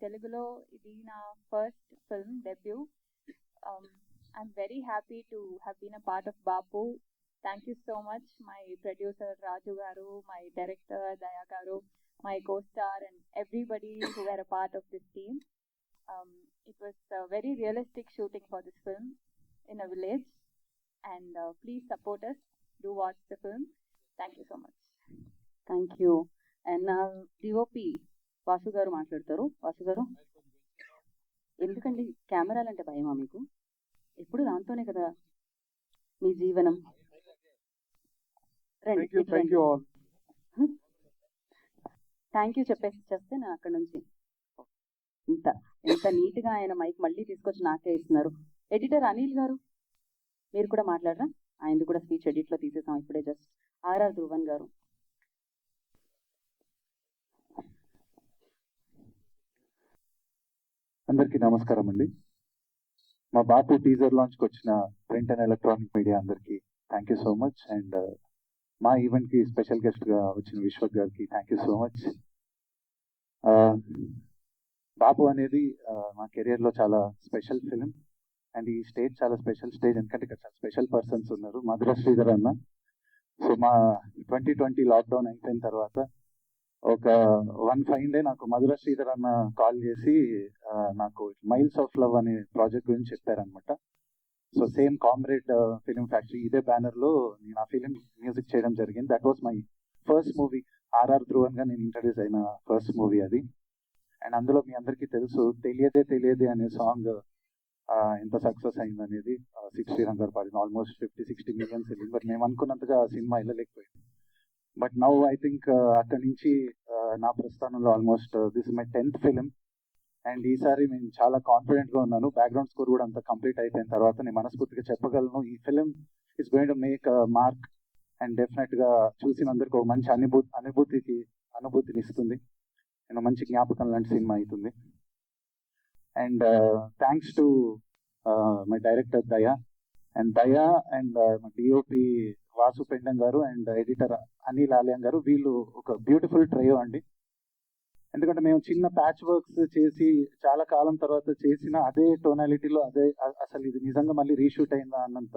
తెలుగులో ఇది నా first film debut. I'm very happy to have been a part of Bapu. Thank you so much, my producer Raju Garu, my director Daya Garu, my co-star, and everybody who were a part of this team. It was a very realistic shooting for this film in a village, and please support us. Do watch the film. Thank you so much. Thank you. And now DOP Vasu గారు మాట్లాడతారు. వాసు గారు, ఎందుకండి కెమెరాలంటే భయమా మీకు? ఎప్పుడు దాంతోనే కదా మీ జీవనం. థ్యాంక్ యూ చెప్పేసి చేస్తే నేను అక్కడ నుంచి ఇంత నీట్గా ఆయన మైక్ మళ్ళీ తీసుకొచ్చి నాకే ఇస్తున్నారు. ఎడిటర్ అనిల్ గారు, మీరు కూడా మాట్లాడరా? ఆయనది కూడా స్పీచ్ ఎడిట్లో తీసేసాం ఇప్పుడే. జస్ట్ ఆర్ఆర్ ధ్రువన్ గారు. అందరికీ నమస్కారం అండి. మా బాపు టీజర్ లాంచ్కి వచ్చిన ప్రింట్ అండ్ ఎలక్ట్రానిక్ మీడియా అందరికీ thank you so much. And మా ఈవెంట్కి స్పెషల్ గెస్ట్గా వచ్చిన విశ్వక్ గారికి థ్యాంక్ యూ సో మచ్. బాపు అనేది మా కెరియర్లో చాలా స్పెషల్ ఫిలిం. అండ్ ఈ స్టేజ్ చాలా స్పెషల్ స్టేజ్, ఎందుకంటే ఇక్కడ చాలా స్పెషల్ పర్సన్స్ ఉన్నారు. మధుర శ్రీధర్ అన్న. సో మా 2020 లాక్డౌన్ అయిపోయిన తర్వాత ఒక 1 ఫైన్ డే నాకు మధుర శ్రీధర్ అన్న కాల్ చేసి నాకు మైల్స్ ఆఫ్ లవ్ అనే ప్రాజెక్ట్ గురించి చెప్పారనమాట. So same comrade film factory ఇదే బ్యానర్లో నేను ఆ ఫిలిం మ్యూజిక్ చేయడం జరిగింది. That was my first movie. RR ధ్రువన్గా నేను ఇంట్రడ్యూస్ అయిన ఫస్ట్ మూవీ అది. అండ్ అందులో మీ అందరికీ తెలుసు తెలియదే తెలియదే అనే సాంగ్ ఎంత సక్సెస్ అయింది అనేది. 60 రంగారు పాడింది, ఆల్మోస్ట్ 50-60 మిలియన్స్ వెళ్ళింది. బట్ మేము అనుకున్నంతగా ఆ సినిమా వెళ్ళలేకపోయింది. బట్ నౌ ఐ థింక్ అక్కడి నుంచి నా ప్రస్థానంలో almost this my 10th film. And ఈసారి నేను చాలా కాన్ఫిడెంట్గా ఉన్నాను. బ్యాక్గ్రౌండ్ స్కోర్ కూడా అంతా కంప్లీట్ అయిపోయిన తర్వాత నేను మనస్ఫూర్తిగా చెప్పగలను, ఈ film is going to make mark. And డెఫినెట్గా చూసినందరికీ ఒక మంచి అనుభూతిని ఇస్తుంది. అండ్ మంచి జ్ఞాపకం లాంటి సినిమా అవుతుంది. And thanks to my director దయా అండ్ మా డిఓపి వాసు పెండం గారు అండ్ ఎడిటర్ అనిల్ ఆలయం గారు. వీళ్ళు ఒక బ్యూటిఫుల్ ట్రయో అండి. ఎందుకంటే మేము చిన్న ప్యాచ్ వర్క్స్ చేసి చాలా కాలం తర్వాత చేసిన అదే టోనాలిటీలో అసలు ఇది నిజంగా మళ్ళీ రీషూట్ అయిందా అన్నంత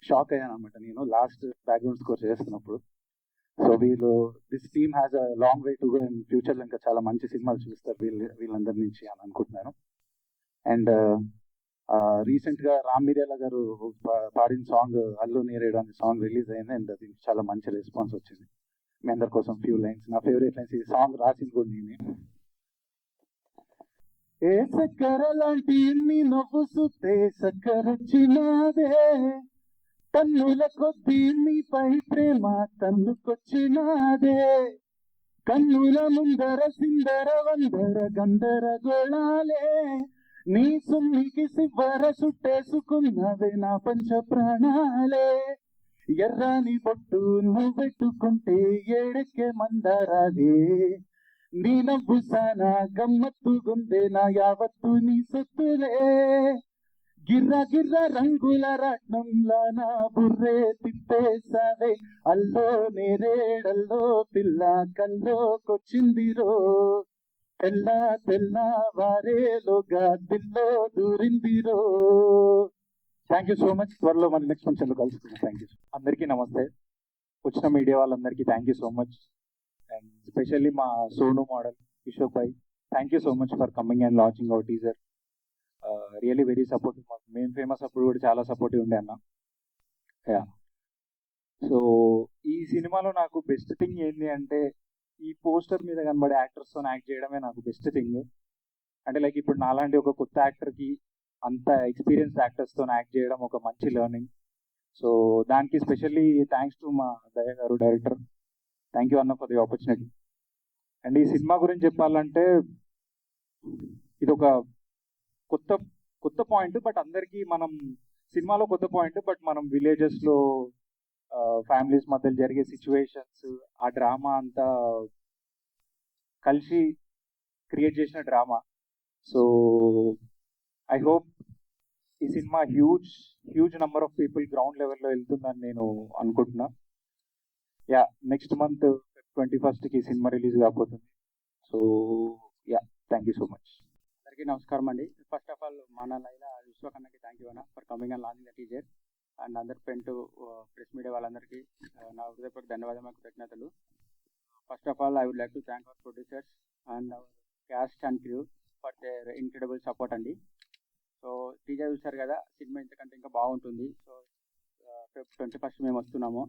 షాక్ అయ్యాను అనమాట నేను లాస్ట్ బ్యాక్గ్రౌండ్ స్కోర్ చేస్తున్నప్పుడు. So this team has a long way to go. In ఫ్యూచర్లో ఇంకా చాలా మంచి సినిమాలు చూస్తారు వీళ్ళందరి నుంచి అని అనుకుంటున్నాను. అండ్ రీసెంట్గా రామ్ మిర్యాల గారు పాడిన సాంగ్ అల్లు నేరేడు అనే సాంగ్ రిలీజ్ అయింది. అండ్ దీనికి చాలా మంచి రెస్పాన్స్ వచ్చింది. మీ అందరి కోసం ఫ్యూ లైన్స్, నా ఫేవరెట్ లైన్స్. ఈ సాంగ్ రాసింది కూడా నేనే. ఏ చక్కెర లాంటి నీ నవ్వు సుతే చక్కరొచ్చినాదే, తన్నుల కొద్దీ నీపై ప్రేమ తన్నుకొచ్చినాదే, కన్నుల ముందర సిందర వందర గందరగోళాలే, నీ సుమ్మికి సివ్వర సుట్టేసుకున్నవే నా పంచ ప్రాణాలే, ఎర్రాని బొట్టు నువ్వెట్టుకుంటే ఏడెక్కే మందారాలే, నీ నవ్వు సానా గమ్మత్తుగుందే నా యావత్తు నీ సొత్తులే, గిర్ర గిర్ర రంగుల రత్నంలా నా బుర్రే తిప్పేసావే, అల్లో నేరేడల్లో పిల్ల కల్లోకొచ్చిందిరో, తెల్ల వారేలోగా దిల్లో దూరిందిరో. Thank you so much. త్వరలో మన నెక్స్ట్ ఫంక్షన్లో కలుసుకుందాం. Thank you. అందరికీ నమస్తే. వచ్చిన మీడియా వాళ్ళందరికీ thank you so much. And specially మా సోను మోడల్ విశ్వక్ భాయ్, thank you so much for coming and launching our teaser. Really very supportive. మాకు మేము ఫేమస్ అప్పుడు కూడా చాలా సపోర్టివ్ ఉండే అన్న. సో ఈ సినిమాలో నాకు బెస్ట్ థింగ్ ఏంటి అంటే ఈ పోస్టర్ మీద కనబడే యాక్టర్స్తో యాక్ట్ చేయడమే నాకు బెస్ట్ థింగ్. అంటే లైక్ ఇప్పుడు నాలాంటి ఒక కొత్త యాక్టర్కి అంత ఎక్స్పీరియన్స్ యాక్టర్స్తో యాక్ట్ చేయడం ఒక మంచి లెర్నింగ్. సో దానికి స్పెషల్లీ థ్యాంక్స్ టు మా దయ గారు డైరెక్టర్. థ్యాంక్ యూ అన్న ఫర్ ది ఆపర్చునిటీ. అండ్ ఈ సినిమా గురించి చెప్పాలంటే ఇది ఒక కొత్త పాయింట్. బట్ అందరికీ మనం సినిమాలో కొత్త పాయింట్. బట్ మనం విలేజెస్లో ఫ్యామిలీస్ మధ్య జరిగే సిచ్యువేషన్స్, ఆ డ్రామా అంతా కలిసి క్రియేట్ చేసిన డ్రామా. సో ఐ హోప్ ఈ సినిమా huge number of people ground లెవెల్లో వెళ్తుందని నేను అనుకుంటున్నా. నెక్స్ట్ మంత్ 21st ఈ సినిమా రిలీజ్ కాబోతుంది. So thank you so much. అందరికీ నమస్కారం అండి. ఫస్ట్ ఆఫ్ ఆల్ మన లైలా విశ్వకన్నకి థ్యాంక్ యూ అన్న for coming and launching the teaser and అందరు ప్రెస్ మీడియా వాళ్ళందరికీ నా హృదయపూర్వక ధన్యవాదాలు కృతజ్ఞతలు. First of all I would like to thank our producers and hour caste and crew for their incredible support అండి. సో టీజర్ చూసారు కదా, సినిమా ఇంతకంటే ఇంకా బాగుంటుంది. సో Feb 21st మేము వస్తున్నాము.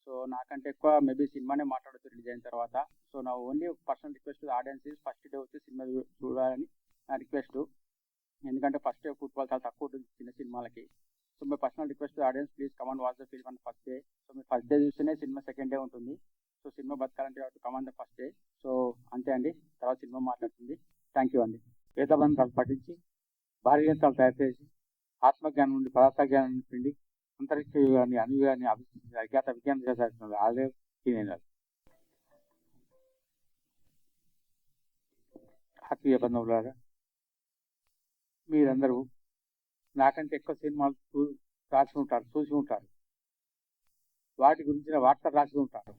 సో నాకంటే ఎక్కువ మేబీ సినిమానే మాట్లాడుతూ రిలీజ్ అయిన తర్వాత. సో నా only personal request audience first day వచ్చి సినిమా చూడాలని నా రిక్వెస్ట్. ఎందుకంటే ఫస్ట్ డే ఫుట్బాల్ చాలా తక్కువ ఉంటుంది చిన్న సినిమాలకి. So my personal request audience please come on watch the film on first day. So మీరు ఫస్ట్ డే చూస్తేనే సినిమా సెకండ్ డే ఉంటుంది. సో సినిమా బతకాలంటే కమాన్ ద ఫస్ట్ డే. సో అంతే అండి, తర్వాత సినిమా మాట్లాడుతుంది. థ్యాంక్ యూ అండి. వేదబంధాలు పఠించి భారీ యంత్రాలు తయారు చేసి ఆత్మజ్ఞానం నుండి పదార్థ జ్ఞానం నుండి అంతరిక్ష యుగాన్ని అనుయుగాన్ని అజ్ఞాత విజ్ఞాన శాస్త్రంలో ఆలే తినేనారు. ఆత్మీయ బంధువులారా, మీరందరూ నాకంటే ఎక్కువ సినిమాలు రాసి ఉంటారు, చూసి ఉంటారు, వాటి గురించిన వార్తలు రాసి ఉంటారు.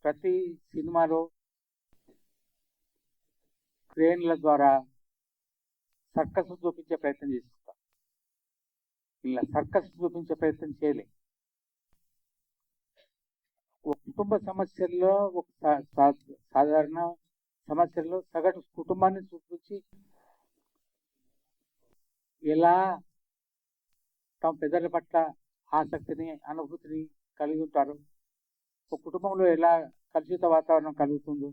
ప్రతి సినిమాలో క్రేన్ల ద్వారా సర్కస్ చూపించే ప్రయత్నం చేస్తారు. ఇలా సర్కస్ చూపించే ప్రయత్నం చేయలే. ఒక కుటుంబ సమస్యల్లో ఒక సాధారణ సమస్యల్లో సగటు కుటుంబాన్ని చూపించి ఎలా తమ పెద్దల పట్ల ఆసక్తిని అనుభూతిని కలిగి ఉంటారు, ఒక కుటుంబంలో ఎలా కలుషిత వాతావరణం కలుగుతుందో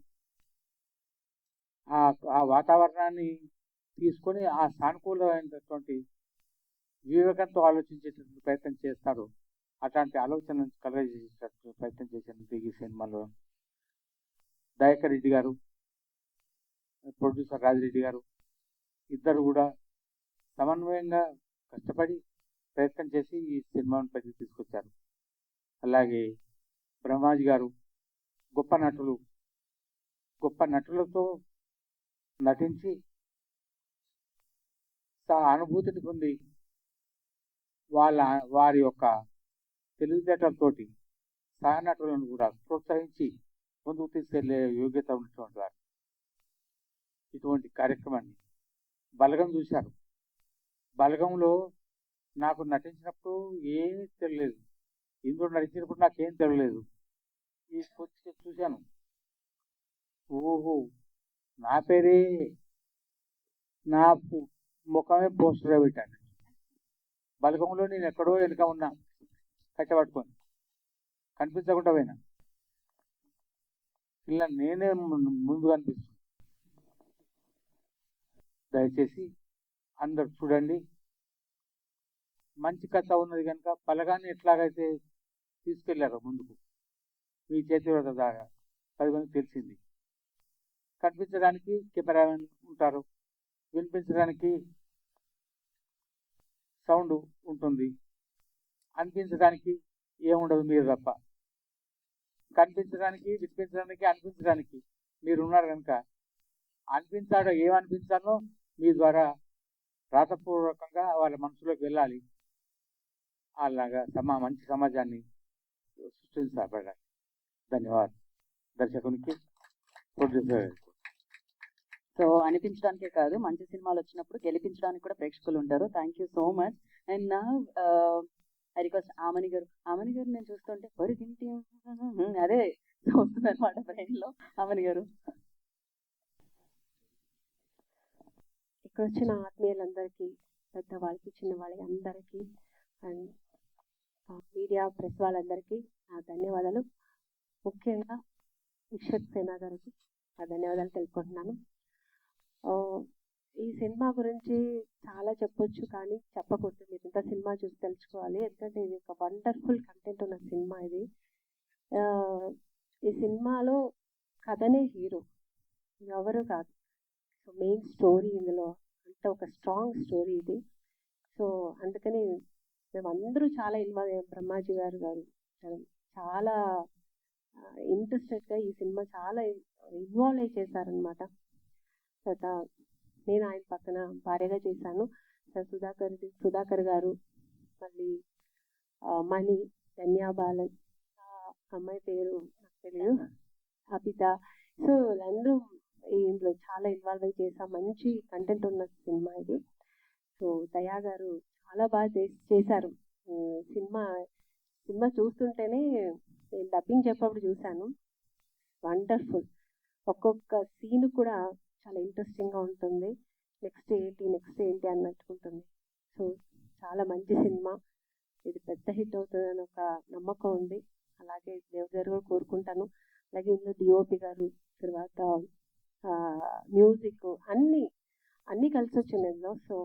ఆ వాతావరణాన్ని తీసుకొని ఆ సానుకూలమైనటువంటి వివేకంతో ఆలోచించేటువంటి ప్రయత్నం చేస్తారు. అట్లాంటి ఆలోచన కలగజేసేటట్టు ప్రయత్నం చేసినట్టు ఈ సినిమాలో దయాకర్ రెడ్డి గారు, ప్రొడ్యూసర్ రాజిరెడ్డి గారు ఇద్దరు కూడా సమన్వయంగా కష్టపడి ప్రయత్నం చేసి ఈ సినిమాను పైకి తీసుకొచ్చారు. అలాగే బ్రహ్మాజీ గారు గొప్ప నటులతో నటించి అనుభూతిని పొంది వారి యొక్క తెలివితేటలతోటి సహనటులను కూడా ప్రోత్సహించి ముందుకు తీసుకెళ్లే యోగ్యత ఉన్నటువంటి వారు. ఇటువంటి కార్యక్రమాన్ని బలగం చూశారు. బలగంలో నాకు నటించినప్పుడు ఏమీ తెలియలేదు, ఇందులో నటించినప్పుడు నాకేం తెలియలేదు. ఈ చూశాను, ఓహో నా పేరే నా ముఖమే పోస్టర్గా పెట్టాను. బలగంలో నేను ఎక్కడో వెనుక ఉన్నా, కట్టబట్టుకొని కనిపించకుండా పోయినా, ఇలా నేనే ముందు కనిపిస్తుంది. దయచేసి అందరు చూడండి. మంచి కథ ఉన్నది కనుక బలగాన్ని ఎట్లాగైతే తీసుకెళ్లారో ముందుకు మీ చేతిలో దాకా 10 మందికి తెలిసింది. కనిపించడానికి కెమెరామెన్ ఉంటారు, వినిపించడానికి సౌండ్ ఉంటుంది, అనిపించడానికి ఏముండదు మీరు తప్ప. కనిపించడానికి, వినిపించడానికి, అనిపించడానికి మీరు ఉన్నారు కనుక ఏమనిపించాలో మీ ద్వారా రాతపూర్వకంగా వాళ్ళ మనసులోకి వెళ్ళాలి. అలాగా మంచి సమాజాన్ని సృష్టించబడాలి. ధన్యవాదాలు దర్శకునికి, ప్రొడ్యూసర్. సో అనిపించడానికే కాదు, మంచి సినిమాలు వచ్చినప్పుడు గెలిపించడానికి కూడా ప్రేక్షకులు ఉంటారు. Thank you so much. And నా ఐ రిక్వెస్ట్ ఆమని గారు నేను చూస్తుంటే తింటి అదే వస్తుంది అనమాట బ్రెయిన్లో. ఆమని గారు. ఇక్కడ వచ్చిన ఆత్మీయులందరికీ, పెద్దవాళ్ళకి, చిన్నవాళ్ళకి అందరికీ అండ్ మీడియా ప్రెస్ వాళ్ళందరికీ నా ధన్యవాదాలు. ముఖ్యంగా విశ్వక్ సేనా గారికి నా ధన్యవాదాలు తెలుపుకుంటున్నాను. ఈ సినిమా గురించి చాలా చెప్పొచ్చు, కానీ చెప్పకూడదు. మీరు ఇంత సినిమా చూసి తెలుసుకోవాలి, ఎందుకంటే ఇది ఒక వండర్ఫుల్ కంటెంట్ ఉన్న సినిమా. ఇది ఈ సినిమాలో కథనే హీరో, ఎవరు కాదు. సో మెయిన్ స్టోరీ ఇందులో అంటే ఒక స్ట్రాంగ్ స్టోరీ ఇది. సో అందుకని మేమందరూ చాలా ఇన్వాల్వ్ అయ్యాం. బ్రహ్మాజీ గారు చాలా ఇంట్రెస్టెడ్గా ఈ సినిమా చాలా ఇన్వాల్వ్ అయి చేశారనమాట. తర్వాత నేను ఆయన పక్కన భార్యగా చేశాను. సుధాకర్ గారు, మళ్ళీ మణి, ధన్యాబాలన్, అమ్మాయి పేరు నాకు తెలియదు, అపిత. సో అందరూ ఇందులో చాలా ఇన్వాల్వ్ అయి చేసాం. మంచి కంటెంట్ ఉన్న సినిమా ఇది. సో దయా గారు చాలా బాగా చేశారు. సినిమా సినిమా చూస్తుంటేనే నేను డబ్బింగ్ చెప్పప్పుడు చూశాను. వండర్ఫుల్. ఒక్కొక్క సీన్ కూడా చాలా ఇంట్రెస్టింగ్గా ఉంటుంది. నెక్స్ట్ ఏంటి అన్నట్టుకుంటుంది. సో చాలా మంచి సినిమా. ఇది పెద్ద హిట్ అవుతుందని ఒక నమ్మకం ఉంది. అలాగే దేవుడి గారు కూడా కోరుకుంటాను. అలాగే ఇందులో డిఓపి గారు, తర్వాత మ్యూజిక్ అన్నీ కలిసి వచ్చింది ఇందులో. సో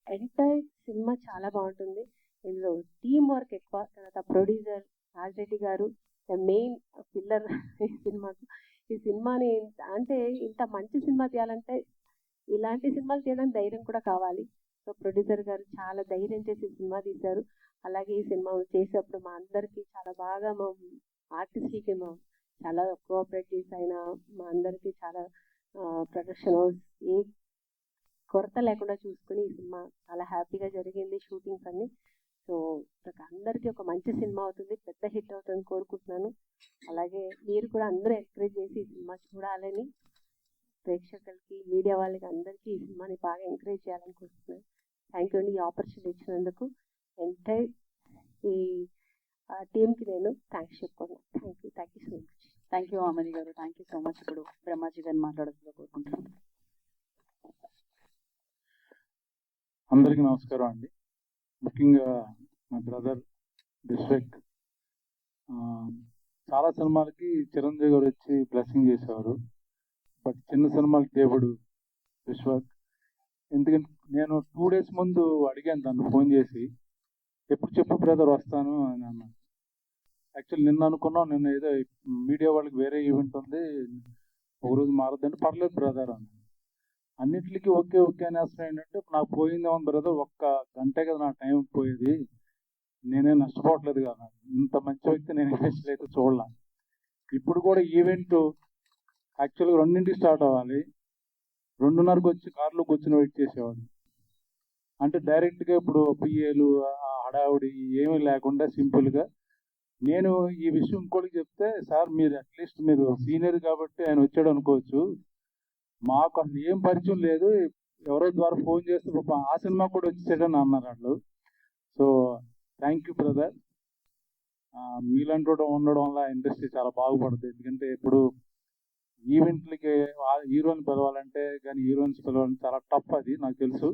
ఎంటైర్ సినిమా చాలా బాగుంటుంది. ఇందులో టీమ్ వర్క్ ఎక్కువ. తర్వాత ప్రొడ్యూసర్ రాజరెడ్డి గారు మెయిన్ పిల్లర్ ఈ సినిమాని అంటే ఇంత మంచి సినిమా తీయాలంటే ఇలాంటి సినిమాలు తీయడానికి ధైర్యం కూడా కావాలి. సో ప్రొడ్యూసర్ గారు చాలా ధైర్యం చేసి సినిమా తీశారు. అలాగే ఈ సినిమా చేసేటప్పుడు మా అందరికీ చాలా బాగా మా ఆర్టిస్ట్కి చాలా కోఆపరేట్ చేసి ఆయన మా అందరికీ చాలా ప్రొడక్షన్ హౌస్ ఏ కొరత లేకుండా చూసుకుని ఈ సినిమా చాలా హ్యాపీగా జరిగింది షూటింగ్స్ అన్ని. సో అందరికీ ఒక మంచి సినిమా అవుతుంది, పెద్ద హిట్ అవుతుందని కోరుకుంటున్నాను. అలాగే మీరు కూడా అందరూ ఎంకరేజ్ చేసి ఈ సినిమా చూడాలని ప్రేక్షకులకి, మీడియా వాళ్ళకి అందరికీ ఈ సినిమాని బాగా ఎంకరేజ్ చేయాలని కోరుకుంటున్నాను. థ్యాంక్ యూ అండి, ఈ ఆపర్చునిటీ ఇచ్చినందుకు. ఎంటైర్ ఈ టీమ్కి నేను థ్యాంక్స్ చెప్పుకున్నాను. Thank you so much. Thank you Amani గారు, థ్యాంక్ యూ సో మచ్. ఇప్పుడు బ్రహ్మాజీ గారిని మాట్లాడుతుందో కోరుకుంటున్నాను. అందరికీ నమస్కారం అండి. ముఖ్యంగా మా బ్రదర్ విశ్వక్, చాలా సినిమాలకి చిరంజీవి గారు వచ్చి బ్లెస్సింగ్ చేసేవారు. బట్ చిన్న సినిమాలకి దేవుడు విశ్వక్. ఎందుకంటే నేను 2 days ముందు అడిగాను తను ఫోన్ చేసి, ఎప్పుడు చెప్పు బ్రదర్ వస్తాను అని అన్నాను. యాక్చువల్లీ నిన్న అనుకున్నాం, నిన్న ఏదో మీడియా వాళ్ళకి వేరే ఈవెంట్ ఉంది, ఒకరోజు మారద్దంటే పర్లేదు బ్రదర్ అన్నాను. అన్నిటికీ ఓకే అని అసలు ఏంటంటే నాకు పోయిందేమో బ్రదర్, 1 గంటే కదా నా టైం పోయేది, నేనే నష్టపోవట్లేదు కదా, ఇంత మంచి వ్యక్తి నేను ఇండస్ట్రీలో అయితే చూడలే. ఇప్పుడు కూడా ఈవెంట్ యాక్చువల్గా 2ంటికి స్టార్ట్ అవ్వాలి, 2:30కి వచ్చి కార్లో కూర్చొని వెయిట్ చేసేవాడు. అంటే డైరెక్ట్గా ఇప్పుడు పిఏలు హడావుడి ఏమీ లేకుండా సింపుల్గా. నేను ఈ విషయం ఇంకోటికి చెప్తే, సార్ మీరు అట్లీస్ట్ మీరు సీనియర్ కాబట్టి ఆయన వచ్చాడు అనుకోవచ్చు, మాకు అసలు ఏం పరిచయం లేదు, ఎవరో ద్వారా ఫోన్ చేస్తే ఆ సినిమా కూడా వచ్చేసాడని అన్నారు వాళ్ళు. So thank you brother. మీలాంటి ఉండడం వల్ల ఇండస్ట్రీ చాలా బాగుపడుతుంది. ఎందుకంటే ఇప్పుడు ఈవెంట్లకి హీరోని పిలవాలంటే కానీ హీరోయిన్స్ పిలవాలంటే చాలా టఫ్, అది నాకు తెలుసు.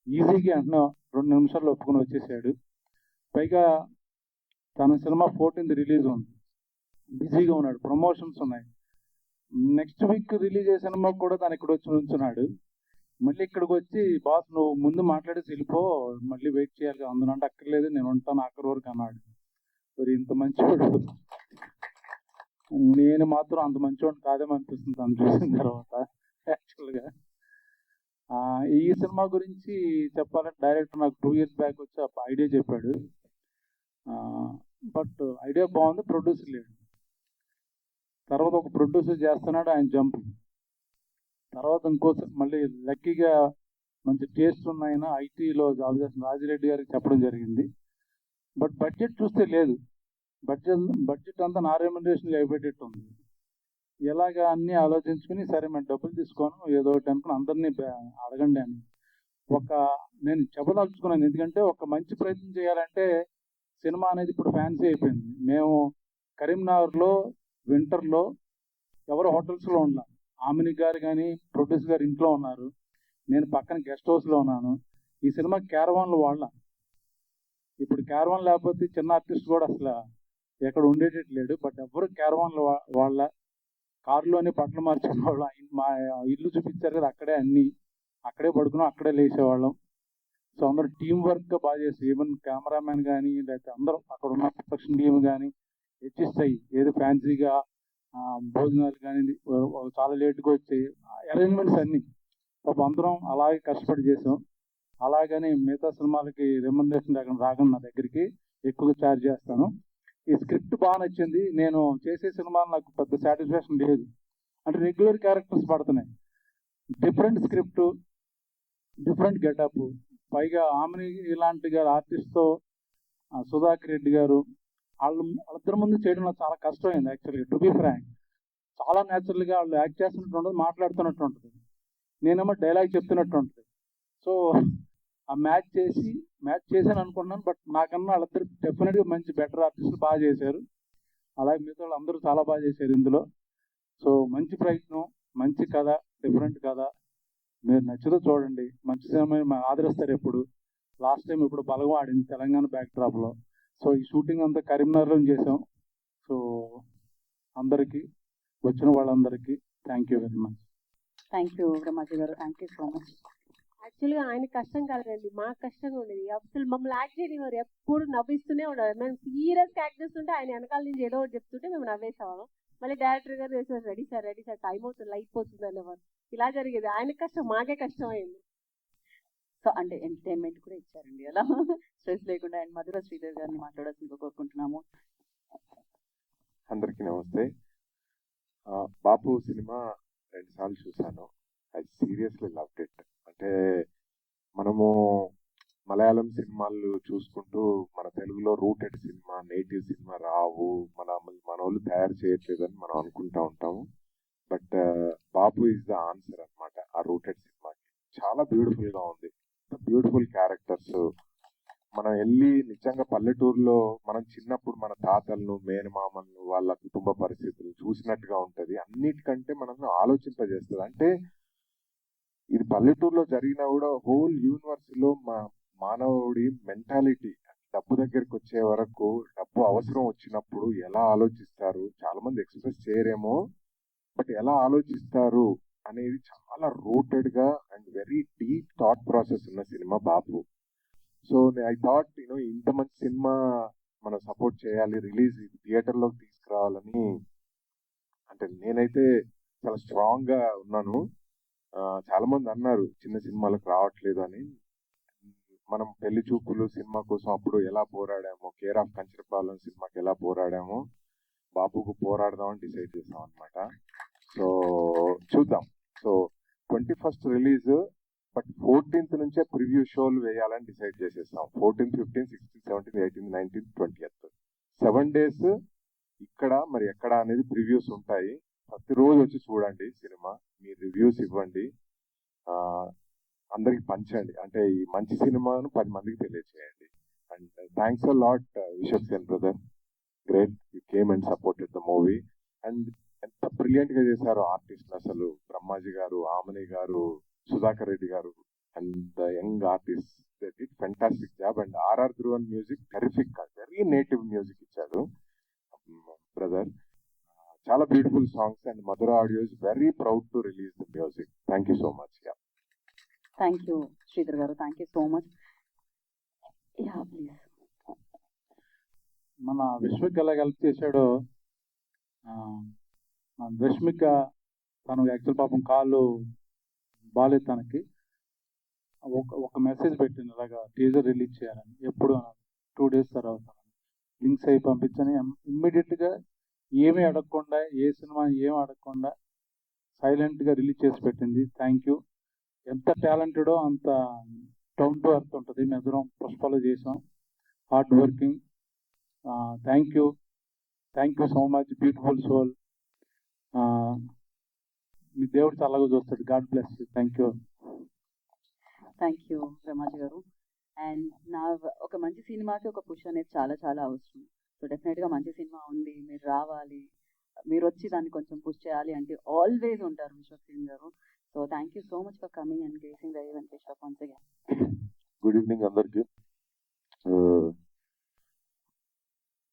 ఈజీగా అంటున్నా 2 నిమిషాల్లో ఒప్పుకొని వచ్చేసాడు. పైగా తన సినిమా 14th రిలీజ్ ఉంది, బిజీగా ఉన్నాడు, ప్రమోషన్స్ ఉన్నాయి. నెక్స్ట్ వీక్ రిలీజ్ అయ్యే సినిమా కూడా తను ఇక్కడ వచ్చి ఉంచున్నాడు. మళ్ళీ ఇక్కడికి వచ్చి బాస్ నువ్వు ముందు మాట్లాడేసి వెళ్ళిపో, మళ్ళీ వెయిట్ చేయాలి అందునంటే అక్కర్లేదు నేను ఉంటాను ఆఖరి వరకు అన్నాడు. మరి ఇంత మంచివాడు నేను మాత్రం అంత మంచివాడిని కాదేమో అనిపిస్తుంది తను చూసిన తర్వాత. యాక్చువల్గా ఈ సినిమా గురించి చెప్పాలంటే డైరెక్టర్ నాకు 2 years బ్యాక్ వచ్చి ఐడియా చెప్పాడు. బట్ ఐడియా బాగుంది, ప్రొడ్యూసర్ లేడు. తర్వాత ఒక ప్రొడ్యూసర్ చేస్తున్నాడు, ఆయన జంప్. తర్వాత ఇంకోసం మళ్ళీ లక్కీగా మంచి టేస్ట్ ఉన్నాయన ఐటీలో జాబ్ చేస్తున్న రాజిరెడ్డి గారికి చెప్పడం జరిగింది. బట్ బడ్జెట్ చూస్తే లేదు, బడ్జెట్ అంతా నా రెమ్యునరేషన్కి అయిపోయేటట్టు ఉంది. ఎలాగా అన్నీ ఆలోచించుకుని సరే మేము డబ్బులు తీసుకోను ఏదో ఒకటి అనుకుని అందరినీ అడగండి అని నేను చెప్పదలుచుకున్నాను. ఎందుకంటే ఒక మంచి ప్రయత్నం చేయాలంటే సినిమా అనేది ఇప్పుడు ఫ్యాన్సీ అయిపోయింది. మేము కరీంనగర్లో వింటర్లో ఎవరు హోటల్స్లో ఉన్నాం, ఆమిని గారు కానీ ప్రొడ్యూసర్ గారు ఇంట్లో ఉన్నారు, నేను పక్కన గెస్ట్ హౌస్లో ఉన్నాను. ఈ సినిమా క్యారవాన్లు వాళ్ళ, ఇప్పుడు క్యారవాన్ లేకపోతే చిన్న ఆర్టిస్ట్ కూడా అసలు ఎక్కడ ఉండేటట్టు లేడు. బట్ ఎవరు క్యారవాన్లు వాళ్ళ, కారులోనే బట్టలు మార్చుకునే వాళ్ళం. మా ఇల్లు చూపించారు కదా, అక్కడే అన్నీ అక్కడే పడుకున్నాం, అక్కడే లేచేవాళ్ళం. సో అందరూ టీం వర్క్గా బాగా చేసి, ఈవెన్ కెమెరామెన్ కానీ లేకపోతే అందరూ అక్కడ ఉన్న ప్రొడక్షన్ టీమ్ కానీ హెచ్చిస్తాయి, ఏదో ఫ్యాన్సీగా భోజనాలు కానీ చాలా లేట్గా వచ్చాయి, అరేంజ్మెంట్స్ అన్నీ అందరం అలాగే కష్టపడి చేసాం. అలాగని మిగతా సినిమాలకి రెమ్యునరేషన్ రాకుండా నా దగ్గరికి ఎక్కువగా ఛార్జ్ చేస్తాను. ఈ స్క్రిప్ట్ బాగా నచ్చింది. నేను చేసే సినిమాలు నాకు పెద్ద సాటిస్ఫాక్షన్ లేదు, అంటే రెగ్యులర్ క్యారెక్టర్స్ పడుతున్నాయి, డిఫరెంట్ స్క్రిప్ట్, డిఫరెంట్ గెటప్. పైగా ఆమెని ఇలాంటి గారు ఆర్టిస్ట్తో సుధాకర్ రెడ్డి గారు వాళ్ళిద్దరి ముందు చేయడం నాకు చాలా కష్టమైంది యాక్చువల్గా, టు బి ఫ్రాంక్. చాలా న్యాచురల్గా వాళ్ళు యాక్ట్ చేస్తున్నట్టు ఉంటుంది, మాట్లాడుతున్నట్టు ఉంటుంది, నేనేమో డైలాగ్ చెప్తున్నట్టు ఉంటుంది. సో ఆ మ్యాచ్ చేశాను అనుకుంటున్నాను. బట్ నాకన్నా వాళ్ళిద్దరు డెఫినెట్గా మంచి బెటర్ ఆర్టిస్టులు బాగా చేశారు. అలాగే మిగతా వాళ్ళు అందరూ చాలా బాగా చేశారు ఇందులో. సో మంచి ప్రయత్నం, మంచి కథ, డిఫరెంట్ కథ. మీరు నచ్చితే చూడండి, మంచి సినిమా ఆదరిస్తారు. ఎప్పుడు లాస్ట్ టైం ఇప్పుడు బలగం ఆడింది తెలంగాణ బ్యాక్డ్రాప్లో. సో ఈ షూటింగ్ అంతా కరీంనగర్లో చేసాం. సో అందరికీ, వచ్చిన వాళ్ళందరికీ thank you very much. Thank you Brahmaji గారు, థ్యాంక్ యూ సో మచ్. యాక్చువల్గా ఆయన కష్టం కాదండి, మాకు కష్టంగా ఉండేది. అసలు మమ్మల్ని యాక్ట్ చేయనివారు, ఎప్పుడు నవ్విస్తూనే ఉండేవారు. మేము సీరియస్గా యాక్ట్ చేస్తుంటే ఆయన వెనకాల నుంచి ఏదో ఒకటి చెప్తుంటే మేము నవ్వేసేవాళ్ళం. మళ్ళీ డైరెక్టర్ గారు వేసారు, రెడీ సార్ టైం అవుతుంది, అయిపోతుంది అనేవారు. ఇలా జరిగేది. ఆయన కష్టం మాకే కష్టం అయింది. సో అంటే ఎంటర్టైన్మెంట్ కూడా ఇచ్చారండి అలా స్ట్రెస్ లేకుండా. అండ్ మధుర శ్రీధర్ గారిని మాట్లాడాల్సిందిగా కోరుకుంటున్నాము. అందరికీ నమస్తే. బాపు సినిమా 2 సార్లు చూశాను. I seriously loved it. అంటే మనము మలయాళం సినిమాలు చూసుకుంటూ మన తెలుగులో రూటెడ్ సినిమా, నేటివ్ సినిమా రావు, మన వాళ్ళు తయారు చేయట్లేదని మనం అనుకుంటా ఉంటాము. But Bapu is the answer అనమాట ఆ రూటెడ్ సినిమాకి. చాలా బ్యూటిఫుల్గా ఉంది, బ్యూటిఫుల్ క్యారెక్టర్స్. మనం వెళ్ళి నిజంగా పల్లెటూరులో మనం చిన్నప్పుడు మన తాతలను, మేనమామలను, వాళ్ళ కుటుంబ పరిస్థితులు చూసినట్టుగా ఉంటుంది. అన్నిటికంటే మనం ఆలోచింపజేస్తుంది. అంటే ఇది పల్లెటూరులో జరిగినా కూడా హోల్ యూనివర్స్లో మానవుడి మెంటాలిటీ, డబ్బు దగ్గరికి వచ్చే వరకు, డబ్బు అవసరం వచ్చినప్పుడు ఎలా ఆలోచిస్తారు, చాలా మంది ఎక్స్ప్రెస్ చేయరేమో, బట్ ఎలా ఆలోచిస్తారు అనేది చాలా రూటెడ్ గా and very deep thought process ఉన్న cinema Bapu. So I thought ఇంత మంచి సినిమా మనం సపోర్ట్ చేయాలి, రిలీజ్ థియేటర్లోకి తీసుకురావాలని. అంటే నేనైతే చాలా స్ట్రాంగ్ గా ఉన్నాను. చాలా మంది అన్నారు చిన్న సినిమాలకు రావట్లేదు అని. మనం పెళ్లి చూపులు సినిమా కోసం అప్పుడు ఎలా పోరాడామో, కేర్ ఆఫ్ కంచరపాలెం సినిమాకి ఎలా పోరాడామో, బాపుకు పోరాడదామని డిసైడ్ చేసాం అనమాట. సో చూద్దాం. So 21st release, but 14th నుంచే ప్రివ్యూ షోలు వేయాలని డిసైడ్ చేసేస్తాం. 14th, 15th, 16th, 17th, 18th, 19th, 20th 7 days ఇక్కడ మరి ఎక్కడ అనేది ప్రివ్యూస్ ఉంటాయి. ప్రతిరోజు వచ్చి చూడండి సినిమా, మీ రివ్యూస్ ఇవ్వండి, అందరికి పంచండి. అంటే ఈ మంచి సినిమాను 10 మందికి తెలియజేయండి. And thanks a lot Vishwak Sen brother, great, you came and supported the movie. And ఎంత బ్రిలియంట్ గా చేశారు ఆర్టిస్ట్ అసలు. బ్రహ్మాజీ గారు, ఆమని గారు, సుధాకర్ రెడ్డి గారు and the young artist, they did fantastic job. And RR Dhruvan music terrific, very native music ఇచ్చారు బ్రదర్. చాలా beautiful songs. And Madhura audio is very proud to release the music. Thank you so much. Thank you Sridhar గారు, thank you so much. Yeah please. మన విశ్వక్ ఎలా help చేశాడో, మన రష్మిక, తను actual పాపం కాళ్ళు బాగాలేదు తనకి, ఒక మెసేజ్ పెట్టింది ఇలాగా టీజర్ రిలీజ్ చేయాలని. ఎప్పుడు 2 days తర్వాత లింక్స్ అయి పంపించని ఇమ్మీడియట్గా ఏమీ అడగకుండా, ఏ సినిమా ఏమి అడగకుండా సైలెంట్గా రిలీజ్ చేసి పెట్టింది. Thank you. ఎంత టాలెంటెడో అంత డౌన్ టు ఎర్త్ ఉంటుంది. మేమిద్దరం పుష్పాలు చేసాం, hard working. Thank you so much, beautiful soul. మీ దేవుడు చల్లగా చూస్తాడు. God bless you. Thank you Brahmaji గారు. అండ్ ఒక మంచి సినిమాకి ఒక పుష్ అనేది చాలా చాలా అవసరం. సో డెఫినెట్గా మంచి సినిమా ఉంది, మీరు రావాలి, మీరు వచ్చి దాన్ని కొంచెం పుష్ చేయాలి అంటే ఆల్వేస్ ఉంటారు విశ్వక్ సేన్ గారు. So thank you so much for coming and gracing the event Vishwak once again. Good evening అందరికి.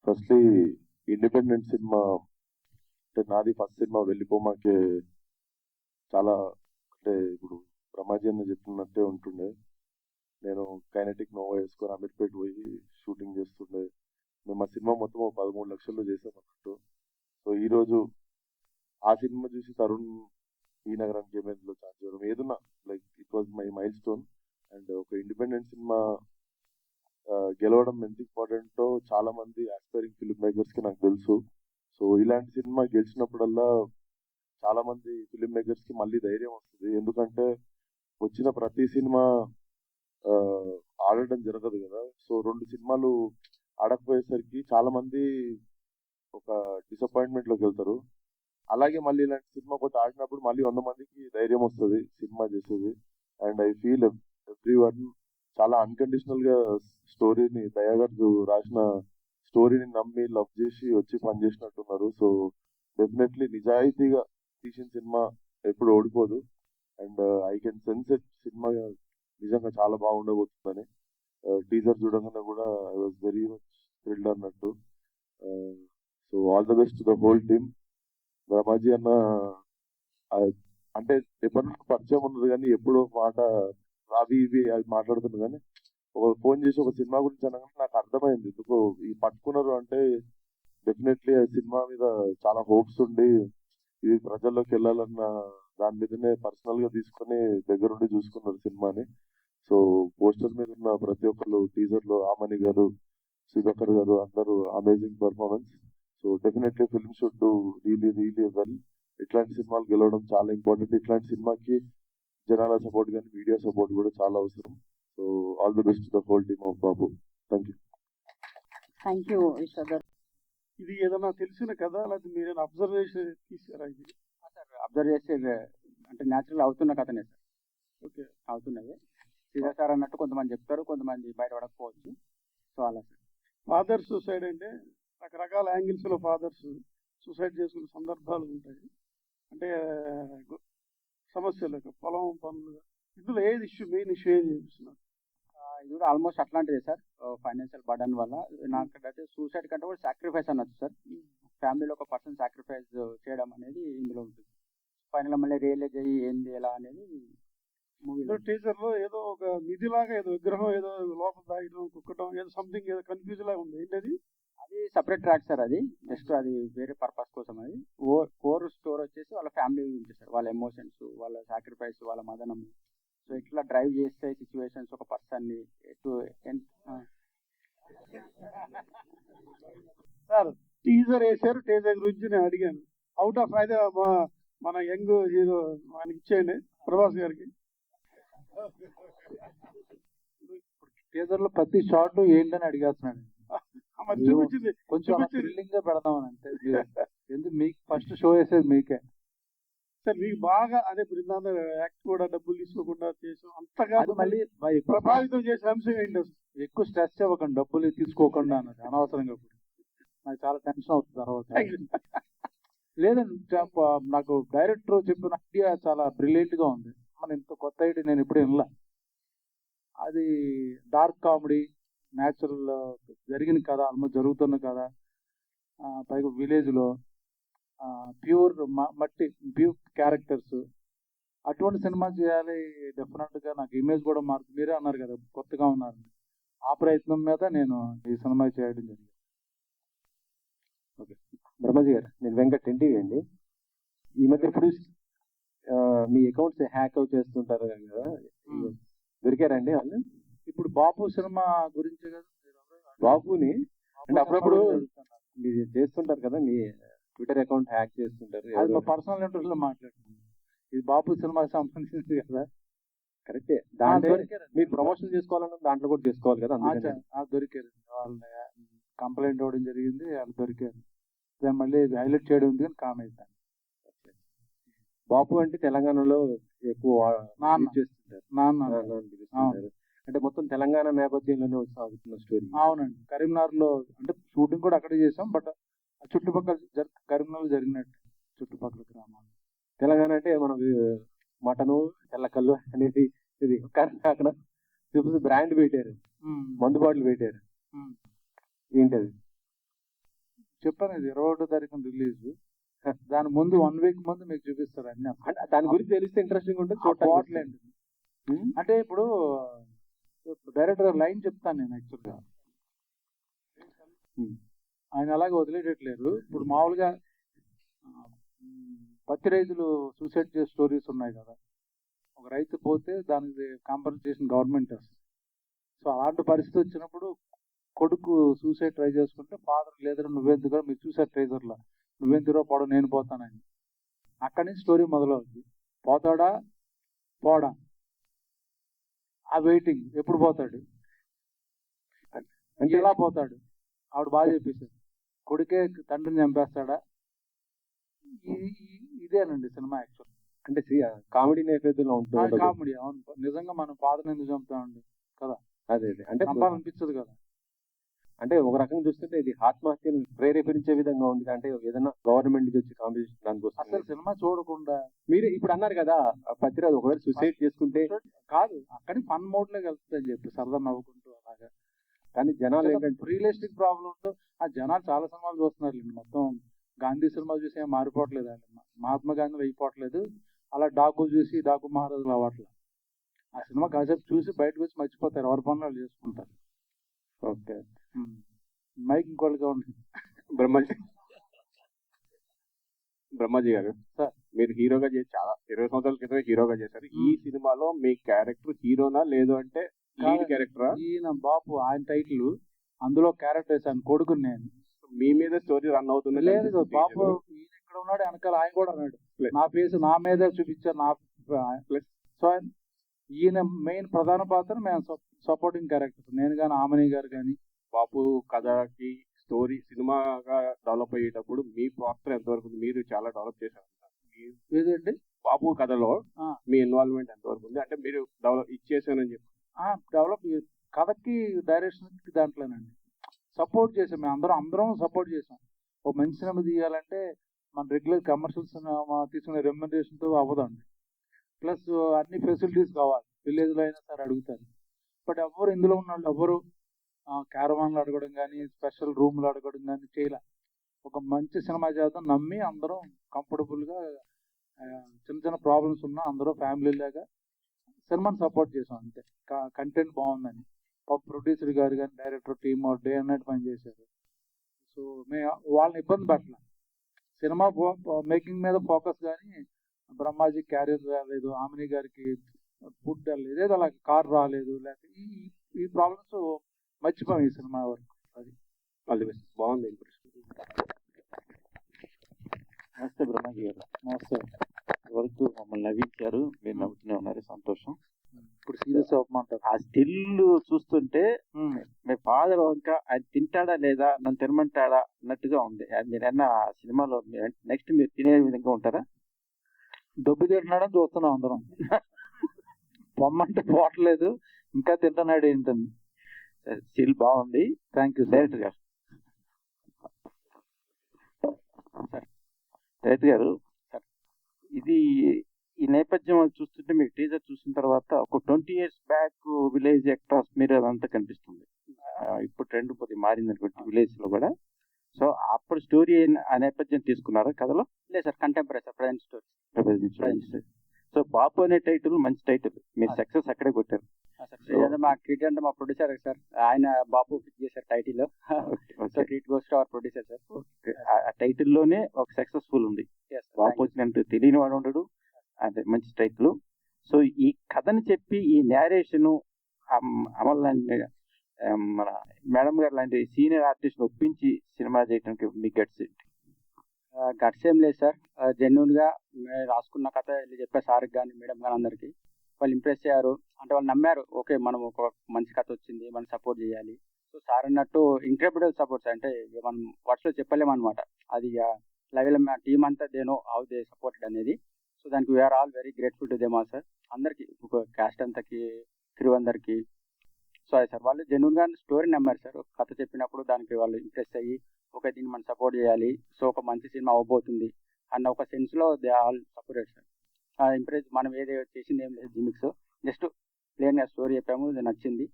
ఫస్ట్లీ ఇండిపెండెంట్ సినిమా అంటే నాది ఫస్ట్ సినిమా వెళ్ళిపోమాకే చాలా, అంటే ఇప్పుడు బ్రహ్మాజీ అన్న చెప్తున్నట్టే ఉంటుండే. నేను కైనటిక్ నోవా వేసుకొని అమీర్పేట పోయి షూటింగ్ చేస్తుండే. మేము ఆ సినిమా మొత్తం 13 లక్షల్లో చేసామన్నట్టు. సో ఈరోజు ఆ సినిమా చూసి తరుణ్ ఈ నగరానికి ఏమైందో ఛాన్స్ చేయడం ఏదన్నా, like it was my mile stone. And ఒక ఇండిపెండెంట్ సినిమా గెలవడం ఎంత ఇంపార్టెంటో చాలా మంది ఆస్పైరింగ్ ఫిల్మ్ మేకర్స్కి నాకు తెలుసు. సో ఇలాంటి సినిమా గెలిచినప్పుడల్లా చాలా మంది ఫిల్మ్ మేకర్స్కి మళ్ళీ ధైర్యం వస్తుంది. ఎందుకంటే వచ్చిన ప్రతి సినిమా ఆడడం జరగదు కదా. సో 2 సినిమాలు ఆడకపోయేసరికి చాలా మంది ఒక డిసప్పాయింట్మెంట్లోకి వెళ్తారు. అలాగే మళ్ళీ ఇలాంటి సినిమా ఒకటి ఆడినప్పుడు మళ్ళీ 100 మందికి ధైర్యం వస్తుంది సినిమా చేసేది. And I feel every one చాలా అన్కండిషనల్ గా స్టోరీని దయాగారు రాసిన స్టోరీని నమ్మి లవ్ చేసి వచ్చి పనిచేసినట్టున్నారు. సో డెఫినెట్లీ నిజాయితీగా తీసిన సినిమా ఎప్పుడు ఓడిపోదు. And I can sense it cinema నిజంగా చాలా బాగుండబోతుందని. టీజర్ చూడగానే కూడా I was very much thrilled అన్నట్టు. So all the best the whole team. Brahmaji అన్న అంటే ఎప్పటి నుంచి పరిచయం ఉన్నది కానీ ఎప్పుడో మాట అవి ఇవి అవి మాట్లాడుతుంది కానీ ఒక ఫోన్ చేసి ఒక సినిమా గురించి అనగానే నాకు అర్థమైంది ఎందుకు ఈ పట్టుకున్నారు అంటే డెఫినెట్లీ ఆ సినిమా మీద చాలా హోప్స్ ఉండి ఇది ప్రజల్లోకి వెళ్ళాలన్న దాని మీదనే పర్సనల్ గా తీసుకొని దగ్గరుండి చూసుకున్నారు సినిమాని. సో పోస్టర్ మీద ఉన్న ప్రతి ఒక్కరు టీజర్ లో ఆమని గారు, సుధాకర్ గారు అందరూ amazing performance. So definitely film should do really well. ఇట్లాంటి సినిమాలు గెలవడం చాలా ఇంపార్టెంట్. ఇట్లాంటి సినిమాకి జనాల సపోర్ట్ కానీ మీడియా సపోర్ట్ కూడా చాలా అవసరం. So all the best the whole team of Babu. Thank you. Thank you విశ్వ గారు. ఇది ఏదైనా తెలిసిన కదా లేకపోతే మీరేనా అబ్జర్వేషన్ తీసారా? ఇది సార్ అబ్జర్వ్ చేసి అంటే న్యాచురల్ అవుతున్న కథనే సార్. ఓకే, అవుతున్నది సీదా సార్ అన్నట్టు కొంతమంది చెప్తారు, కొంతమంది బయట పడకపోవచ్చు. సో అలా సార్. ఫాదర్ సూసైడ్ అంటే రకరకాల యాంగిల్స్ లో ఫాదర్స్ సూసైడ్ చేసుకునే సందర్భాలు ఉంటాయి. అంటే సమస్యలు పొలం పనులు, ఇందులో ఏది మెయిన్ ఇష్యూ ఏది చూపిస్తున్నారు? ఇది కూడా ఆల్మోస్ట్ అట్లాంటిదే సార్. ఫైనాన్షియల్ బర్డన్ వల్ల నాకైతే సూసైడ్ కంటే కూడా సాక్రిఫైస్ అనొచ్చు సార్. ఫ్యామిలీలో ఒక పర్సన్ సాక్రిఫైస్ చేయడం అనేది ఇందులో ఉంటుంది. ఫైనల్ మళ్ళీ రియలైజ్ అయ్యి ఏంది ఎలా అనేది మూవీలో. టీచర్ లో ఏదో ఒక నిధిలాగా ఏదో విగ్రహం ఏదో లోపల దాగడం కుక్కటం ఏదో సంథింగ్ ఏదో కన్ఫ్యూజ్ లాగా ఉంది. ఏంటది? అది సపరేట్ ట్రాక్ సార్. అది జస్ట్ అది వేరే పర్పస్ కోసం. అది కోర్ స్టోర్ వచ్చేసి వాళ్ళ ఫ్యామిలీ గురించి సార్. వాళ్ళ ఎమోషన్స్, వాళ్ళ సాక్రిఫైస్, వాళ్ళ మదనము. సో ఇట్లా డ్రైవ్ చేస్తే సిచ్యువేషన్స్ ఒక పర్సన్ ని సార్ టీజర్ వేసారు. టీజర్ గురించి నేను అడిగాను. అవుట్ ఆఫ్ అయితే మన యంగ్ హీరో ఆయనకి ఇచ్చేయండి, ప్రభాస్ గారికి. టీజర్ లో ప్రతి షాట్ ఏంటని అడిగేస్తున్నాడు. చూపించింది కొంచెం థ్రిల్లింగ్ గా పెడదామని అంతే. ఎందుకు మీకు ఫస్ట్ షో వేసేది మీకే సార్. మీకు బాగా అదే బృందాన్ని యాక్ట్ కూడా డబ్బులు తీసుకోకుండా చేసాం అంతగా మళ్ళీ ప్రభావితం చేసే అంశం ఏంటి? ఎక్కువ స్ట్రెస్ ఇవ్వకండి, డబ్బులు తీసుకోకుండా అన్నది అనవసరంగా. ఇప్పుడు నాకు చాలా టెన్షన్ అవుతుంది తర్వాత. లేదండి, నాకు డైరెక్టర్ చెప్పిన ఐడియా చాలా బ్రిలియంట్ గా ఉంది. మన ఇంత కొత్త ఐడియా నేను ఎప్పుడు వినలా. అది డార్క్ కామెడీ, న్యాచురల్ జరిగిన కథ, ఆల్మోస్ట్ జరుగుతున్న కథ, పైగా విలేజ్ లో ప్యూర్ మట్టి, ప్యూర్ క్యారెక్టర్స్. అటువంటి సినిమా చేయాలి డెఫినెట్ గా. నాకు ఇమేజ్ కూడా మారుతుంది. మీరే అన్నారు కదా కొత్తగా ఉన్నారు. ఆ ప్రయత్నం మీద నేను ఈ సినిమా చేయడం జరిగింది. ఓకే, బ్రహ్మాజీ గారు, నేను వెంకట్ ఎన్టీవీ అండి. ఈ మధ్య ఇప్పుడు మీ అకౌంట్స్ హ్యాక్ అవుట్ చేస్తుంటారు కదా, దొరికారండి వాళ్ళు? ఇప్పుడు బాపు సినిమా గురించి కదా. బాపుని అంటే అప్పుడప్పుడు మీరు చేస్తుంటారు కదా, మీ ట్విట్టర్ అకౌంట్ హ్యాక్ చేస్తుంటారు. అది మా పర్సనల్ ఇంటర్వ్యూ లో మాట్లాడుతున్నాను. ఇది బాపు సినిమాకి సంబంధించింది కదా. కరెక్టే. దాంట్లో మీరు ప్రమోషన్ చేసుకోవాలన్నా దాంట్లో కూడా చేసుకోవాలి కదా. దొరికారు. వాళ్ళని కంప్లైంట్ ఇవ్వడం జరిగింది, వాళ్ళు దొరికారు. దాన్ని మళ్ళీ హైలైట్ చేయడం ఉంది కానీ కామ్ అవుతాను. బాపు అంటే తెలంగాణలో ఎక్కువ చేస్తుంటారు. అంటే మొత్తం తెలంగాణ నేపథ్యంలోనే సాగుతున్న స్టోరీ. అవునండి, కరీంనగర్ లో అంటే షూటింగ్ కూడా అక్కడే చేసాం. బట్ చుట్టుపక్కల కరీంనగర్ జరిగినట్టు చుట్టుపక్కల గ్రామాలు. తెలంగాణ అంటే మనం మటను, తెల్లకల్లు అనేది ఇది అక్కడ చూపిస్తే బ్రాండ్ పెట్టారు, మందు బాటలు పెట్టారు. ఏంటది చెప్పాను. ఇది 21వ తారీఖున రిలీజ్. దాని ముందు 1 వీక్ ముందు మీకు చూపిస్తారు అన్ని. దాని గురించి తెలిస్తే ఇంట్రెస్టింగ్ ఉంటుంది. చూడట్లేదు. అంటే ఇప్పుడు డైరెక్టర్ లైన్ చెప్తాను నేను. యాక్చువల్గా ఆయన అలాగే వదిలేటట్లేరు. ఇప్పుడు మామూలుగా పత్తి రైతులు సూసైడ్ చేసే స్టోరీస్ ఉన్నాయి కదా. ఒక రైతు పోతే దానికి కాంపన్సేషన్ గవర్నమెంట్ వస్తుంది. సో అలాంటి పరిస్థితి వచ్చినప్పుడు కొడుకు సూసైడ్ ట్రై చేసుకుంటే ఫాదర్ లేదని నువ్వెందుకు, మీరు చూసారు ట్రైజర్లో, నువ్వెందుకు పోవడం నేను పోతానని. అక్కడి నుంచి స్టోరీ మొదలవుతుంది. పోతాడా పోడా, ఆ వెయిటింగ్ ఎప్పుడు పోతాడు అంటే ఎలా పోతాడు. ఆవిడ బాగా చెప్పేశారు. కొడుకే తండ్రిని చంపేస్తాడా, ఇదేనండి సినిమా యాక్చువల్. అంటే కామెడీ నేపథ్యంలో ఉంటుంది. కామెడీ, అవును. నిజంగా మనం ఫాదర్ ఎందుకు చంపుతామండి కదా, అదే అంటే చంపాలనిపించదు కదా. అంటే ఒక రకంగా చూస్తుంటే ఇది ఆత్మహత్యను ప్రేరేపించే విధంగా ఉంది. అంటే ఏదైనా గవర్నమెంట్ వచ్చి కాంపిటీషన్ దానికి అసలు వస్తుంది. సినిమా చూడకుండా మీరు ఇప్పుడు అన్నారు కదా పత్రిరాజు ఒకవేళ సూసైడ్ చేసుకుంటే కాదు, అక్కడి ఫన్ మోడ్ లోకి వెళ్తుందని చెప్పి సరదా నవ్వుకుంటూ అలాగా. కానీ జనాలు ఏంటంటే రియలిస్టిక్ ప్రాబ్లమ్స్ ఆ జనాలు చాలా సినిమాలు చూస్తున్నారు. మొత్తం గాంధీ సినిమా చూసి ఏం మారిపోవట్లేదు అండి, మహాత్మా గాంధీ అయిపోవట్లేదు. అలా డాకు చూసి డాకు మహారాజులు అవ్వట్లేదు. ఆ సినిమా కాసేపు చూసి బయటకు వచ్చి మర్చిపోతారు, ఎవరి పనులు వాళ్ళు చేసుకుంటారు. ఓకే, మైక్ ఇంకోటిగా ఉంటుంది. బ్రహ్మాజీ గారు, సార్ మీరు హీరోగా చేసి చాలా 20 సంవత్సరాల క్రితం హీరోగా చేశారు. ఈ సినిమాలో మీ క్యారెక్టర్ హీరోనా లేదు అంటే లీడ్ క్యారెక్టరా? ఈయన బాపు ఆయన టైటిల్, అందులో క్యారెక్టర్ వేసాను కొడుకుని నేను. మీ మీద స్టోరీ రన్ అవుతుంది? లేదు బాపు, ఈయన ఇక్కడ ఉన్నాడు, వెనకాల ఆయన కూడా ఉన్నాడు. నా ఫేస్ నా మీద చూపించారు. నా సో ఈయన మెయిన్ ప్రధాన పాత్ర, మేము సపోర్టింగ్ క్యారెక్టర్. నేను కానీ ఆమని గారు కానీ. బాపు కథకి స్టోరీ సినిమాగా డెవలప్ అయ్యేటప్పుడు మీ పాత్ర ఎంతవరకు ఉంది? మీరు చాలా డెవలప్ చేశారు ఏదండి బాపు కథలో మీ ఇన్వాల్వ్మెంట్ ఎంతవరకు ఉంది? అంటే మీరు డెవలప్ ఇచ్చేసానని చెప్పి డెవలప్ కథకి డైరెక్షన్ దాంట్లోనండి సపోర్ట్ చేసాం. మేము అందరం సపోర్ట్ చేసాం. ఒక మంచి సినిమా తీయాలంటే మన రెగ్యులర్ కమర్షియల్ సినిమా తీసుకునే రెమ్యునరేషన్తో అవ్వదండి. ప్లస్ అన్ని ఫెసిలిటీస్ కావాలి. విలేజ్లో అయినా సరే అడుగుతారు. బట్ ఎవరు ఇందులో ఉన్న వాళ్ళు ఎవరు క్యారవాన్లు అడగడం కానీ స్పెషల్ రూమ్లు అడగడం కానీ చేయలే. ఒక మంచి సినిమా చేద్దాం నమ్మి అందరం కంఫర్టబుల్గా, చిన్న చిన్న ప్రాబ్లమ్స్ ఉన్నా అందరూ ఫ్యామిలీ లాగా సినిమాని సపోర్ట్ చేసాం అంతే. కంటెంట్ బాగుందని ప్రొడ్యూసర్ గారు కానీ director team day and night పని చేశారు. సో మేము వాళ్ళని ఇబ్బంది పెట్టలే. సినిమా మేకింగ్ మీద ఫోకస్, కానీ బ్రహ్మాజీ క్యారియర్ రాలేదు, ఆమిని గారికి ఫుడ్ రాలేదు, ఏదో అలా కార్ రాలేదు, లేకపోతే ఈ ప్రాబ్లమ్స్ మర్చిపోయాం ఈ సినిమా వరకు. అది ఆల్ ది బెస్ట్. బాగుంది ఇంప్రెషన్. నమస్తే బ్రహ్మాజీ గారు. నమస్తే. వరకు మమ్మల్ని నవ్వించారు, మీరు నవ్వుతూనే ఉన్నారు, సంతోషం. ఇప్పుడు సీరియస్ అవ్వమంటారు. ఆ స్టిల్ చూస్తుంటే మీ ఫాదర్ ఇంకా ఆయన తింటాడా లేదా, నన్ను తినమంటాడా అన్నట్టుగా ఉంది. మీరన్నా ఆ సినిమాలో నెక్స్ట్ మీరు తినే విధంగా ఉంటారా? డబ్బు తింటున్నాడని చూస్తున్నాం అందరం. పొమ్మంటే పోవట్లేదు, ఇంకా తింటున్నాడు ఏంటని. స్టిల్ బాగుంది. థ్యాంక్ యూ డైరెక్టర్ గారు. డైరెక్టర్ గారు, ఇది ఈ నేపథ్యం చూస్తుంటే మీకు టీజర్ చూసిన తర్వాత ఒక 20 years బ్యాక్ విలేజ్ అట్మాస్ఫియర్ అదంతా కనిపిస్తుంది. ఇప్పుడు ట్రెండ్ కొద్దిగా మారింది అనుకోండి విలేజ్ లో కూడా. సో అప్పుడు స్టోరీ ఆ నేపథ్యం తీసుకున్నారా కథలో? లేదు sir, contemporary sir, present story. So Bapu అనే టైటిల్ మంచి టైటిల్, మీరు సక్సెస్ అక్కడే కొట్టారు. మా ట్రీట్ అంటే మా ప్రొడ్యూసర్ సార్, ఆయన బాపు పిక్ చేశారు title. So treat goes to our producer sir. ఆ టైటిల్ లోనే ఒక సక్సెస్ఫుల్ ఉంది. బాపు వచ్చినంటే తెలియని వాడు ఉండడు, అదే మంచి టైటిల్. సో ఈ కథని చెప్పి ఈ నేరేషన్ అమల్ లాంటి మన మేడం గారు లాంటి సీనియర్ ఆర్టిస్ట్ ఒప్పించి సినిమా చేయడానికి మీ గట్స్ ఏంటి? గట్స్ ఏం లేదు సార్, జెన్యున్ గా రాసుకున్న కథ వెళ్ళి చెప్పే సార్కి కానీ మేడం కానీ అందరికి వాళ్ళు ఇంప్రెస్ అయ్యారు. అంటే వాళ్ళు నమ్మారు, ఓకే మనం ఒక మంచి కథ వచ్చింది, మనం సపోర్ట్ చేయాలి. సో సార్ అన్నట్టు ఇంక్రెడిబుల్ సపోర్ట్స్, అంటే మనం వర్డ్స్లో చెప్పలేము అనమాట. అది లైవ్లో మా టీమ్ అంతా they know how they supported అనేది. సో దానికి we are all very grateful to them sir. అందరికి ఒక క్యాస్ట్ అంతకి, క్రూ అందరికి. సో అది సార్ వాళ్ళు జెన్యున్ గా స్టోరీ నమ్మారు సార్. కథ చెప్పినప్పుడు దానికి వాళ్ళు ఇంప్రెస్ అయ్యి, ఓకే దీన్ని మనం సపోర్ట్ చేయాలి, సో ఒక మంచి సినిమా అవ్వబోతుంది అన్న ఒక సెన్స్ లో they all supported sir. Impress మనం ఏదో చేసింది ఏం లేదు, జిమిక్స్ జస్ట్ ప్లేన్ గా స్టోరీ చెప్పాము, ఇది నచ్చింది,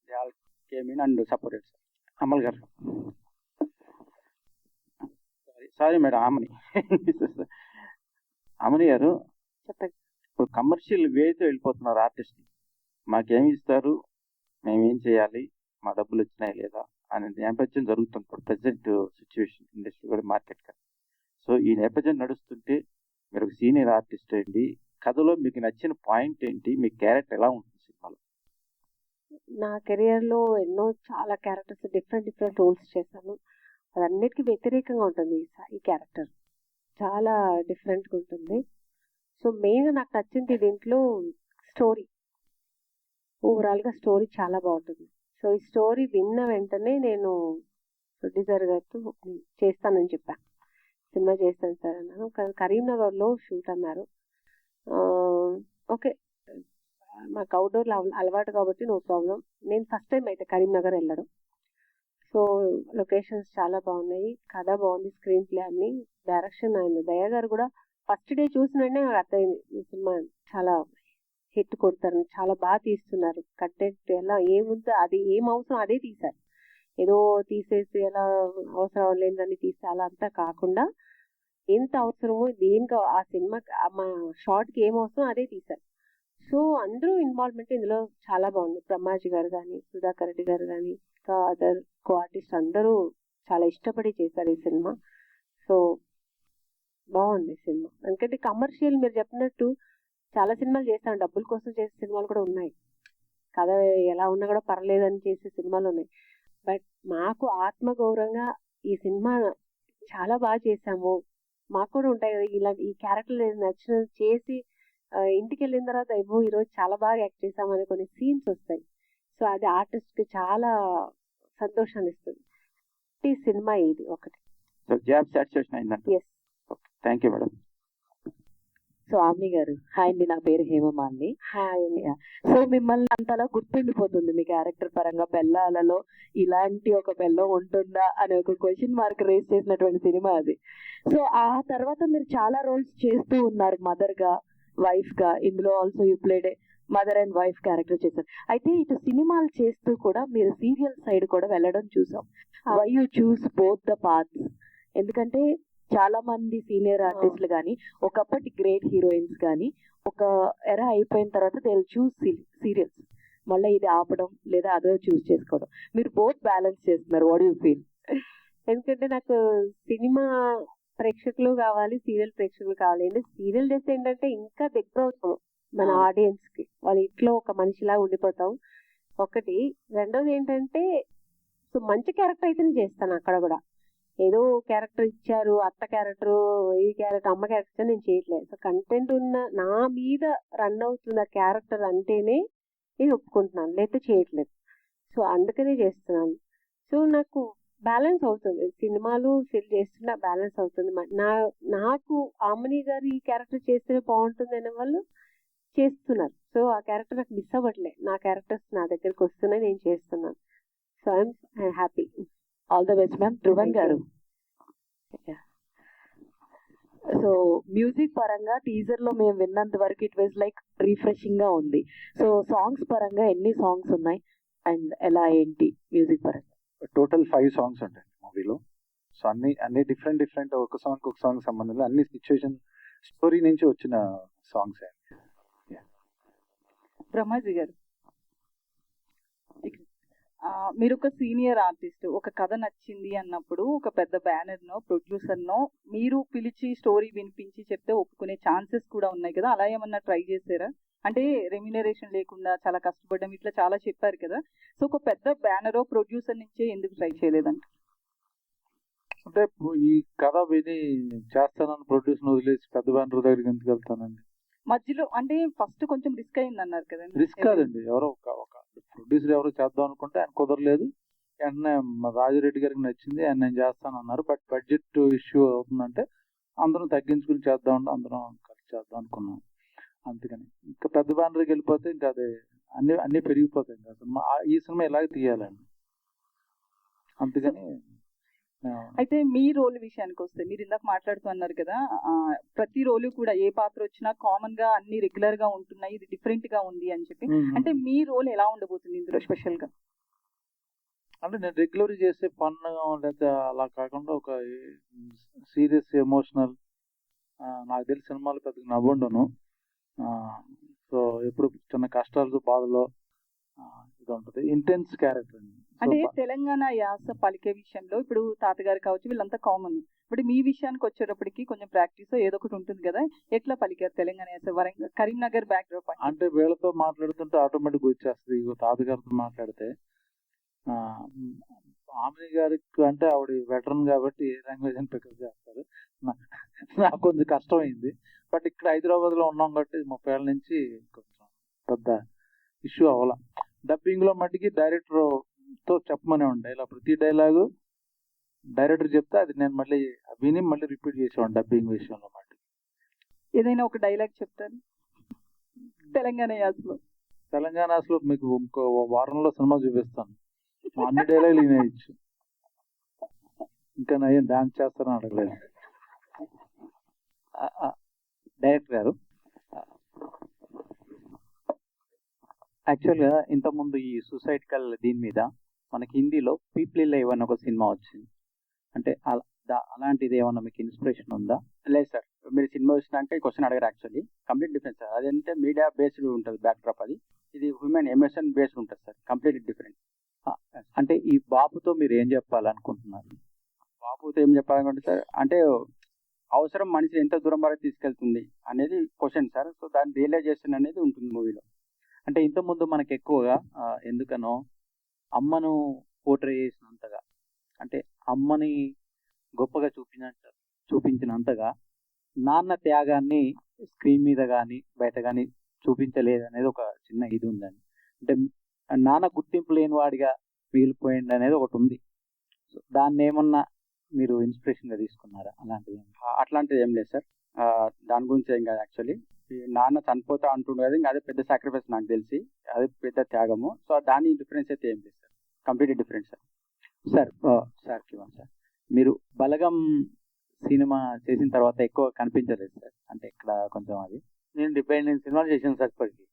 they all came in and supported sir. Amal గారు. సారీ మేడం, అమని గారు, ఇప్పుడు కమర్షియల్ వేతో వెళ్ళిపోతున్నారు ఆర్టిస్ట్. మాకేమి ఇస్తారు, మేమేం చేయాలి, మా డబ్బులు వచ్చినాయి లేదా అనే నేపథ్యం జరుగుతుంది ఇప్పుడు ప్రెసెంట్ సిచ్యువేషన్ ఇండస్ట్రీ కూడా, మార్కెట్ గా. సో ఈ నేపథ్యం నడుస్తుంటే మీరు ఒక సీనియర్ ఆర్టిస్ట్ ఏంటి, కథలో మీకు నచ్చిన పాయింట్ ఏంటి, మీ క్యారెక్టర్ ఎలా ఉంటుంది సినిమాలో? నా కెరియర్లో ఎన్నో చాలా క్యారెక్టర్స్ డిఫరెంట్ రోల్స్ చేశాను. అదన్నిటికీ వ్యతిరేకంగా ఉంటుంది ఈ క్యారెక్టర్, చాలా డిఫరెంట్గా ఉంటుంది. సో మెయిన్గా నాకు నచ్చింది దీంట్లో స్టోరీ, ఓవరాల్గా స్టోరీ చాలా బాగుంటుంది. సో ఈ స్టోరీ విన్న వెంటనే నేను ప్రొడ్యూసర్ గారితో చేస్తానని చెప్పాను. సినిమా చేస్తాను సార్ అన్నాను. కరీంనగర్లో షూట్ అన్నారు. ఓకే, మాకు అవుట్డోర్లో అలవాటు కాబట్టి నో ప్రాబ్లం. నేను ఫస్ట్ టైం అయితే కరీంనగర్ వెళ్ళడం. సో లొకేషన్స్ చాలా బాగున్నాయి, కథ బాగుంది, స్క్రీన్ ప్లే అన్ని, డైరెక్షన్ ఆయన దయ గారు కూడా ఫస్ట్ డే చూసిన వెంటనే నాకు అర్థమైంది ఈ సినిమా చాలా హిట్ కొడతారు, చాలా బాగా తీస్తున్నారు. కంటెంట్ ఎలా ఏముందో అది ఏం అవసరం అదే తీశారు. ఏదో తీసేసి ఎలా అవసరం లేదని తీస్తే అలా అంతా కాకుండా ఎంత అవసరమో దేనికి ఆ సినిమా మా షార్ట్కి ఏం అవసరం అదే తీశారు. సో అందరూ ఇన్వాల్వ్మెంట్ ఇందులో చాలా బాగుంది. బ్రహ్మాజీ గారు కానీ, సుధాకర్ రెడ్డి గారు కానీ, ఇంకా అదర్ కో ఆర్టిస్ట్ అందరూ చాలా ఇష్టపడి చేశారు ఈ సినిమా. సో బాగుంది సినిమా. ఎందుకంటే కమర్షియల్ మీరు చెప్పినట్టు చాలా సినిమాలు చేస్తాం, డబ్బుల కోసం చేసే సినిమాలు కూడా ఉన్నాయి, కథ ఎలా ఉన్నా కూడా పర్లేదని చేసే సినిమాలు ఉన్నాయి. బట్ మాకు ఆత్మగౌరవంగా ఈ సినిమా చాలా బాగా చేసాము, మాకు కూడా ఉంటాయి కదా ఇలా ఈ క్యారెక్టర్ నచ్చిన చేసి ఇంటికి వెళ్ళిన తర్వాత ఏమో ఈరోజు చాలా బాగా యాక్ట్ చేసామని కొన్ని సీన్స్ వస్తాయి. సో అది ఆర్టిస్ట్కి చాలా సంతోషాన్ని ఇస్తుంది. ఈ సినిమా ఇది ఒకటి. సో జాబ్ సాటిస్ఫాక్షన్ అయిందంట. Yes. Thank you madam. So Aamani గారు, హాయ్ అండి, నా పేరు హేమమా అండి. హాయ్ అండి. సో మిమ్మల్ని అంతలా గుర్తుండిపోతుంది మీ క్యారెక్టర్ పరంగా. బెల్లాలలో ఇలాంటి ఒక బెల్లం ఉంటుందా అనే ఒక క్వశ్చన్ మార్క్ రేస్ చేసినటువంటి సినిమా అది. సో ఆ తర్వాత మీరు చాలా రోల్స్ చేస్తూ ఉన్నారు, మదర్ గా, వైఫ్ గా. ఇందులో also you played mother and wife character చేశారు. అయితే ఇటు సినిమాలు చేస్తూ కూడా మీరు సీరియల్ సైడ్ కూడా వెళ్ళడం చూసాం. Why you choose both the paths? ఎందుకంటే చాలా మంది సీనియర్ ఆర్టిస్టులు కానీ, ఒకప్పటి గ్రేట్ హీరోయిన్స్ కానీ ఒక ఎరా అయిపోయిన తర్వాత దే విల్ చూస్ సీరియల్స్, మళ్ళీ ఇది ఆపడం లేదా అదో చూస్ చేసుకోవడం. మీరు బోత్ బ్యాలెన్స్ చేస్తున్నారు. What you feel? ఎందుకంటే నాకు సినిమా ప్రేక్షకులు కావాలి, సీరియల్ ప్రేక్షకులు కావాలి. అంటే సీరియల్ చేస్తే ఏంటంటే ఇంకా దగ్గర అవుతాం మన ఆడియన్స్ కి, వాళ్ళ ఇంట్లో ఒక మనిషిలా ఉండిపోతాం ఒకటి. రెండోది ఏంటంటే సో మంచి క్యారెక్టర్ అయితేనే చేస్తాను. అక్కడ కూడా ఏదో క్యారెక్టర్ ఇచ్చారు, అత్త క్యారెక్టర్, ఈ క్యారెక్టర్, అమ్మ క్యారెక్టర్ నేను చేయట్లేదు. సో కంటెంట్ ఉన్న నా మీద రన్ అవుతున్న క్యారెక్టర్ అంటేనే నేను ఒప్పుకుంటున్నాను, లేకపోతే చేయట్లేదు. సో అందుకనే చేస్తున్నాను. సో నాకు బ్యాలెన్స్ అవుతుంది, సినిమాలు సెల్ చేస్తున్నా బ్యాలెన్స్ అవుతుంది. నాకు ఆమని గారు ఈ క్యారెక్టర్ చేస్తేనే బాగుంటుంది అనే వాళ్ళు చేస్తున్నారు. సో ఆ క్యారెక్టర్ నాకు మిస్ అవ్వట్లే, నా క్యారెక్టర్స్ నా దగ్గరికి వస్తున్నాయి, నేను చేస్తున్నాను. So I'm happy. All the best ma'am. Dhruvan గారు, సో మ్యూజిక్ పరంగా టీజర్ లో మేము విన్నంత వరకు ఇట్ వాజ్ లైక్ రిఫ్రెషింగ్ గా ఉంది. సో సాంగ్స్ పరంగా ఎన్ని సాంగ్స్ ఉన్నాయి అండ్ ఎలా ఏంటి మ్యూజిక్ పరంగా? టోటల్ 5 సాంగ్స్ ఉంటాయి మూవీలో. సో అన్ని డిఫరెంట్ ఒక సాంగ్ సంబంధంలో అన్ని సిచ్యువేషన్ స్టోరీ నుంచి వచ్చిన సాంగ్స్. బ్రహ్మాజీ గారు, మీరు ఒక సీనియర్ ఆర్టిస్ట్, ఒక కథ నచ్చింది అన్నప్పుడు ఒక పెద్ద బ్యానర్ నో ప్రొడ్యూసర్ నో మీరు పిలిచి స్టోరీ వినిపించి చెప్తే ఒప్పుకునే ఛాన్సెస్ కూడా ఉన్నాయి కదా, అలా ఏమన్నా ట్రై చేశారా? అంటే రెమ్యునరేషన్ లేకుండా చాలా కష్టపడడం ఇట్లా చాలా చెప్పారు కదా. సో ఒక పెద్ద బ్యానరో ప్రొడ్యూసర్ నుంచే ఎందుకు ట్రై చేయలేదంట? అంటే ఈ కథ విని చేస్తానని ప్రొడ్యూసర్ వదిలేసి పెద్ద బ్యానర్ దగ్గరికి ఎందుకు వెళ్తానండి? మధ్యలో అంటే ఫస్ట్ కొంచెం రిస్క్ అయింది అన్నారు కదండి. రిస్క్ కాదండి, ఎవరో ఒక ప్రొడ్యూసర్ ఎవరో చేద్దాం అనుకుంటే ఆయన కుదరలేదు. వెంటనే రాజిరెడ్డి గారికి నచ్చింది, ఆయన నేను చేస్తాను అన్నారు. బట్ బడ్జెట్ ఇష్యూ అవుతుందంటే అందరం తగ్గించుకుని చేద్దాం, అందరం కలిసి చేద్దాం అనుకున్నాం. అందుకని ఇంకా పెద్ద బ్యానర్కి వెళ్ళిపోతే ఇంకా అదే అన్ని పెరిగిపోతాయి. ఇంకా సినిమా ఈ సినిమా ఇలాగే తీయాలండి, అందుకని. అయితే మీ రోల్ విషయానికి వస్తే మీరు ఇందాక మాట్లాడుతూ అన్నారు కదా, ప్రతి రోలు కూడా ఏ పాత్ర వచ్చినా కామన్ గా అన్ని రెగ్యులర్ గా ఉంటున్నాయి, ఇది డిఫరెంట్ గా ఉంది అని చెప్పి. అంటే మీ రోల్ ఎలా ఉండబోతుంది ఇందులో స్పెషల్ గా? అంటే నేను రెగ్యులర్ చేసే ఫన్ లేదా అలా కాకుండా ఒక సీరియస్ ఎమోషనల్, నాకు తెలిసి సినిమాలు పెద్దగా నవ్వుండను. సో ఎప్పుడు చిన్న కష్టాలు బాధలో ఇది ఉంటుంది. ఇంటెన్స్ క్యారెక్టర్ అండి. అంటే తెలంగాణ యాస పలికే విషయంలో ఇప్పుడు తాతగారు కావచ్చు వీళ్ళంతా కామన్, బట్ మీ విషయానికి వచ్చేటప్పటికి కొంచెం ప్రాక్టీస్ ఏదో ఒకటి ఉంటుంది కదా, ఎట్లా పలికారు తెలంగాణ యాస? వరంగల్ కరీంనగర్ బ్యాక్ డ్రాప్ అంటే వీళ్ళతో మాట్లాడుతుంటే ఆటోమేటిక్ వచ్చేస్తుంది. తాతగారితో మాట్లాడితే ఆమె గారికి అంటే ఆవిడ వెటరన్ కాబట్టి ఏ లాంగ్వేజ్ అని పికప్ చేస్తారు. నాకు కొంచెం కష్టమైంది. బట్ ఇక్కడ హైదరాబాద్ లో ఉన్నాం కాబట్టి 30 ఏళ్ళ నుంచి కొంచెం పెద్ద ఇష్యూ అవ్వాల. డబ్బింగ్ లో మట్టికి డైరెక్టర్ తో చెప్పమనే ఉండే, ఇలా ప్రతి డైలాగు డైరెక్టర్ చెప్తే అది నేను మళ్ళీ విని మళ్ళీ రిపీట్ చేసేవాడిని డబ్బింగ్ విషయంలో మాట. ఏదైనా ఒక డైలాగ్ చెప్తారు తెలంగాణ యాసలో. తెలంగాణ అసలు మీకు ఇంకో వారంలో సినిమా చూపిస్తాను, అన్ని డైలాగులు వినేయచ్చు. ఇంకా నేను డాన్స్ చేస్తానని అడగలేదు. డైరెక్టర్ గారు, యాక్చువల్గా ఇంతకుముందు ఈ సూసైడికల్ దీని మీద మనకి హిందీలో పీపుల్ లైవ్ అని ఒక సినిమా వచ్చింది. అంటే అలాంటిది ఏమన్నా మీకు ఇన్స్పిరేషన్ ఉందా? లేదు సార్, మీరు సినిమా వచ్చినాక ఈ క్వశ్చన్ అడగారు. Actually complete difference sir. అదంటే మీడియా బేస్డ్ ఉంటుంది బ్యాక్ డ్రాప్, అది ఇది హ్యూమన్ ఎమోషన్ బేస్డ్ ఉంటుంది సార్, కంప్లీట్ డిఫరెంట్. అంటే ఈ బాపుతో మీరు ఏం చెప్పాలనుకుంటున్నారు? బాపుతో ఏం చెప్పాలనుకుంటే సార్, అంటే అవసరం మనిషిని ఎంత దూరం వరకు తీసుకెళ్తుంది అనేది క్వశ్చన్ సార్. సో దాని రియలైజేషన్ అనేది ఉంటుంది మూవీలో. అంటే ఇంతకుముందు మనకి ఎక్కువగా ఎందుకనో అమ్మను పోర్ట్రే చేసినంతగా, అంటే అమ్మని గొప్పగా చూపించినంతగా నాన్న త్యాగాన్ని స్క్రీన్ మీద కానీ బయట కానీ చూపించలేదు అనేది ఒక చిన్న ఇది ఉందండి. అంటే నాన్న గుర్తింపు లేని వాడిగా మిగిలిపోయింది అనేది ఒకటి ఉంది. సో దాన్ని ఏమన్నా మీరు ఇన్స్పిరేషన్గా తీసుకున్నారా? అట్లాంటిది ఏం లేదు సార్, దాని గురించి ఏం కాదు. యాక్చువల్లీ ఈ నాన్న చనిపోతా అంటుండే కదా, ఇంకా అదే పెద్ద సాక్రిఫైస్ నాకు తెలిసి, అదే పెద్ద త్యాగము. సో దాని డిఫరెన్స్ అయితే ఏం లేదు sir, complete different sir. Sir కివన్ సార్, మీరు బలగం సినిమా చేసిన తర్వాత ఎక్కువ కనిపించలేదు సార్. అంటే ఇక్కడ కొంచెం అది నేను 78 సినిమాలు చేశాను సార్ ఇప్పటికి.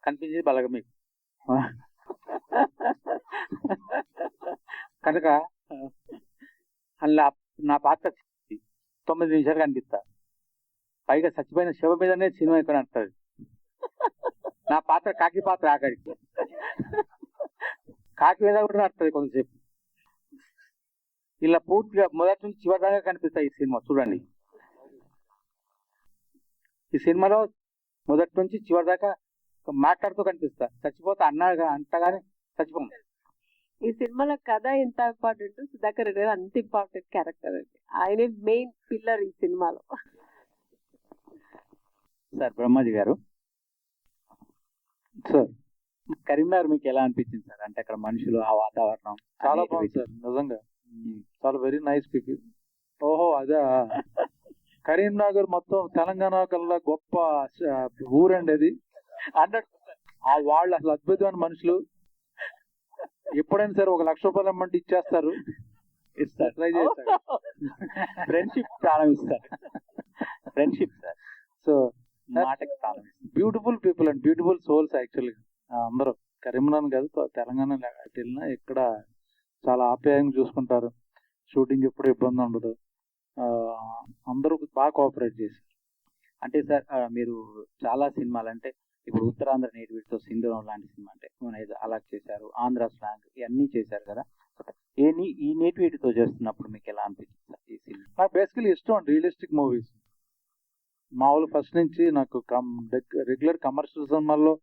కనిపించేది బలగం మీకు. కనుక అలా నా పాత్ర 9 నిమిషాలు కనిపిస్తా, పైగా చచ్చిపోయిన శవ మీదనే సినిమా ఎక్కువ అంటారు. నా పాత్ర కాకి పాత్ర, ఆఖరికి కాకి మీద కూడా నడుతుంది కొంతసేపు. ఇలా పూర్తిగా మొదటి నుంచి చివరి దాకా కనిపిస్తాయి ఈ సినిమా. చూడండి, ఈ సినిమాలో మొదటి నుంచి చివరి దాకా మాట్లాడుతూ కనిపిస్తా. చచ్చిపోతా అన్నాగా అంతగానే చచ్చిపోను. ఈ సినిమాలో కథ ఎంత ఇంపార్టెంట్, సుధాకర్ రెడ్డి గారు అంత ఇంపార్టెంట్ క్యారెక్టర్ అండి. ఆయనే మెయిన్ పిల్లర్ ఈ సినిమాలో. సార్ బ్రహ్మాజీ గారు, సార్ కరీంనగర్ మీకు ఎలా అనిపించింది సార్? అంటే అక్కడ మనుషులు, ఆ వాతావరణం చాలా బాగుంది సార్, నిజంగా చాలా వెరీ నైస్ పీపుల్. ఓహో అదే, కరీంనగర్ మొత్తం తెలంగాణ కల్లా గొప్ప ఊరండి అది. ఆ వాళ్ళు అసలు అద్భుతమైన మనుషులు. ఎప్పుడైనా సరే 1 లక్ష రూపాయలు అమ్మంటే ఇచ్చేస్తారు, ట్రై చేస్తారు. ఫ్రెండ్షిప్ ప్రారంభిస్తారు. Friendship sir. సో మాటకి ప్రారంభిస్తారు. Beautiful people and beautiful souls యాక్చువల్గా అందరూ. కరీంనగర్ కాదు, తెలంగాణ వెళ్ళినా ఇక్కడ చాలా ఆప్యాయంగా చూసుకుంటారు. షూటింగ్ ఎప్పుడు ఇబ్బంది ఉండదు, అందరూ బాగా కోఆపరేట్ చేశారు. అంటే సార్ మీరు చాలా సినిమాలు, అంటే ఇప్పుడు ఉత్తరాంధ్ర నేటివిటీతో సింధూరం లాంటి సినిమా, అంటే అలా చేశారు, ఆంధ్ర స్లాంగ్ ఇవన్నీ చేశారు కదా. ఈ నేటివిటీతో చేస్తున్నప్పుడు మీకు ఎలా అనిపించింది సార్ ఈ సినిమా? నాకు బేసికలీ ఇష్టం అండి రియలిస్టిక్ మూవీస్. మామూలు ఫస్ట్ నుంచి నాకు రెగ్యులర్ కమర్షియల్ సినిమాల్లో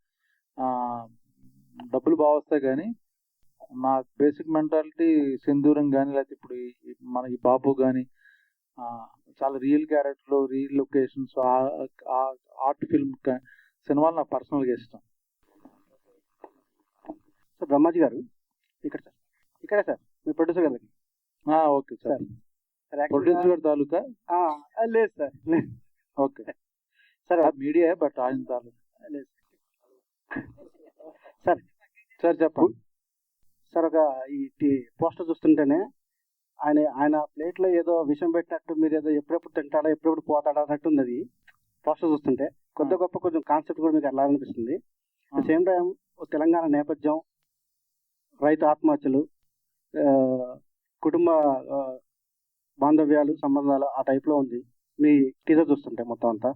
డబ్బులు బాగా వస్తాయి, కానీ నా బేసిక్ మెంటాలిటీ సింధూరం కానీ, లేకపోతే ఇప్పుడు మన ఈ బాబు కానీ చాలా రియల్ క్యారెక్టర్లు, రియల్ లొకేషన్స్, ఆర్ట్ ఫిల్మ్ సినిమాలు నాకు పర్సనల్గా ఇష్టం. సార్ బ్రహ్మాజీ గారు ఇక్కడ సార్ మీ ప్రొడ్యూసర్ గారికి. ఓకే సార్, ప్రొడ్యూసర్ గారి తాలూకా? లేదు sir, okay sir, media but ఆయన తాలూకా లేదు సార్. సార్ చెప్పండి సార్. ఒక ఈ పోస్టర్ చూస్తుంటేనే ఆయన ప్లేట్లో ఏదో విషం పెట్టినట్టు, మీరు ఏదో ఎప్పుడెప్పుడు తింటాడా ఎప్పుడెప్పుడు పోతాడా అన్నట్టు ఉంది అది పోస్టర్ చూస్తుంటే. కొద్ది గొప్ప కొంచెం కాన్సెప్ట్ కూడా మీకు అలా అనిపిస్తుంది. సేమ్ టైం తెలంగాణ నేపథ్యం, రైతు ఆత్మహత్యలు, కుటుంబ బాంధవ్యాలు, సంబంధాలు ఆ టైప్లో ఉంది మీ టీజర్ చూస్తుంటే మొత్తం అంతా.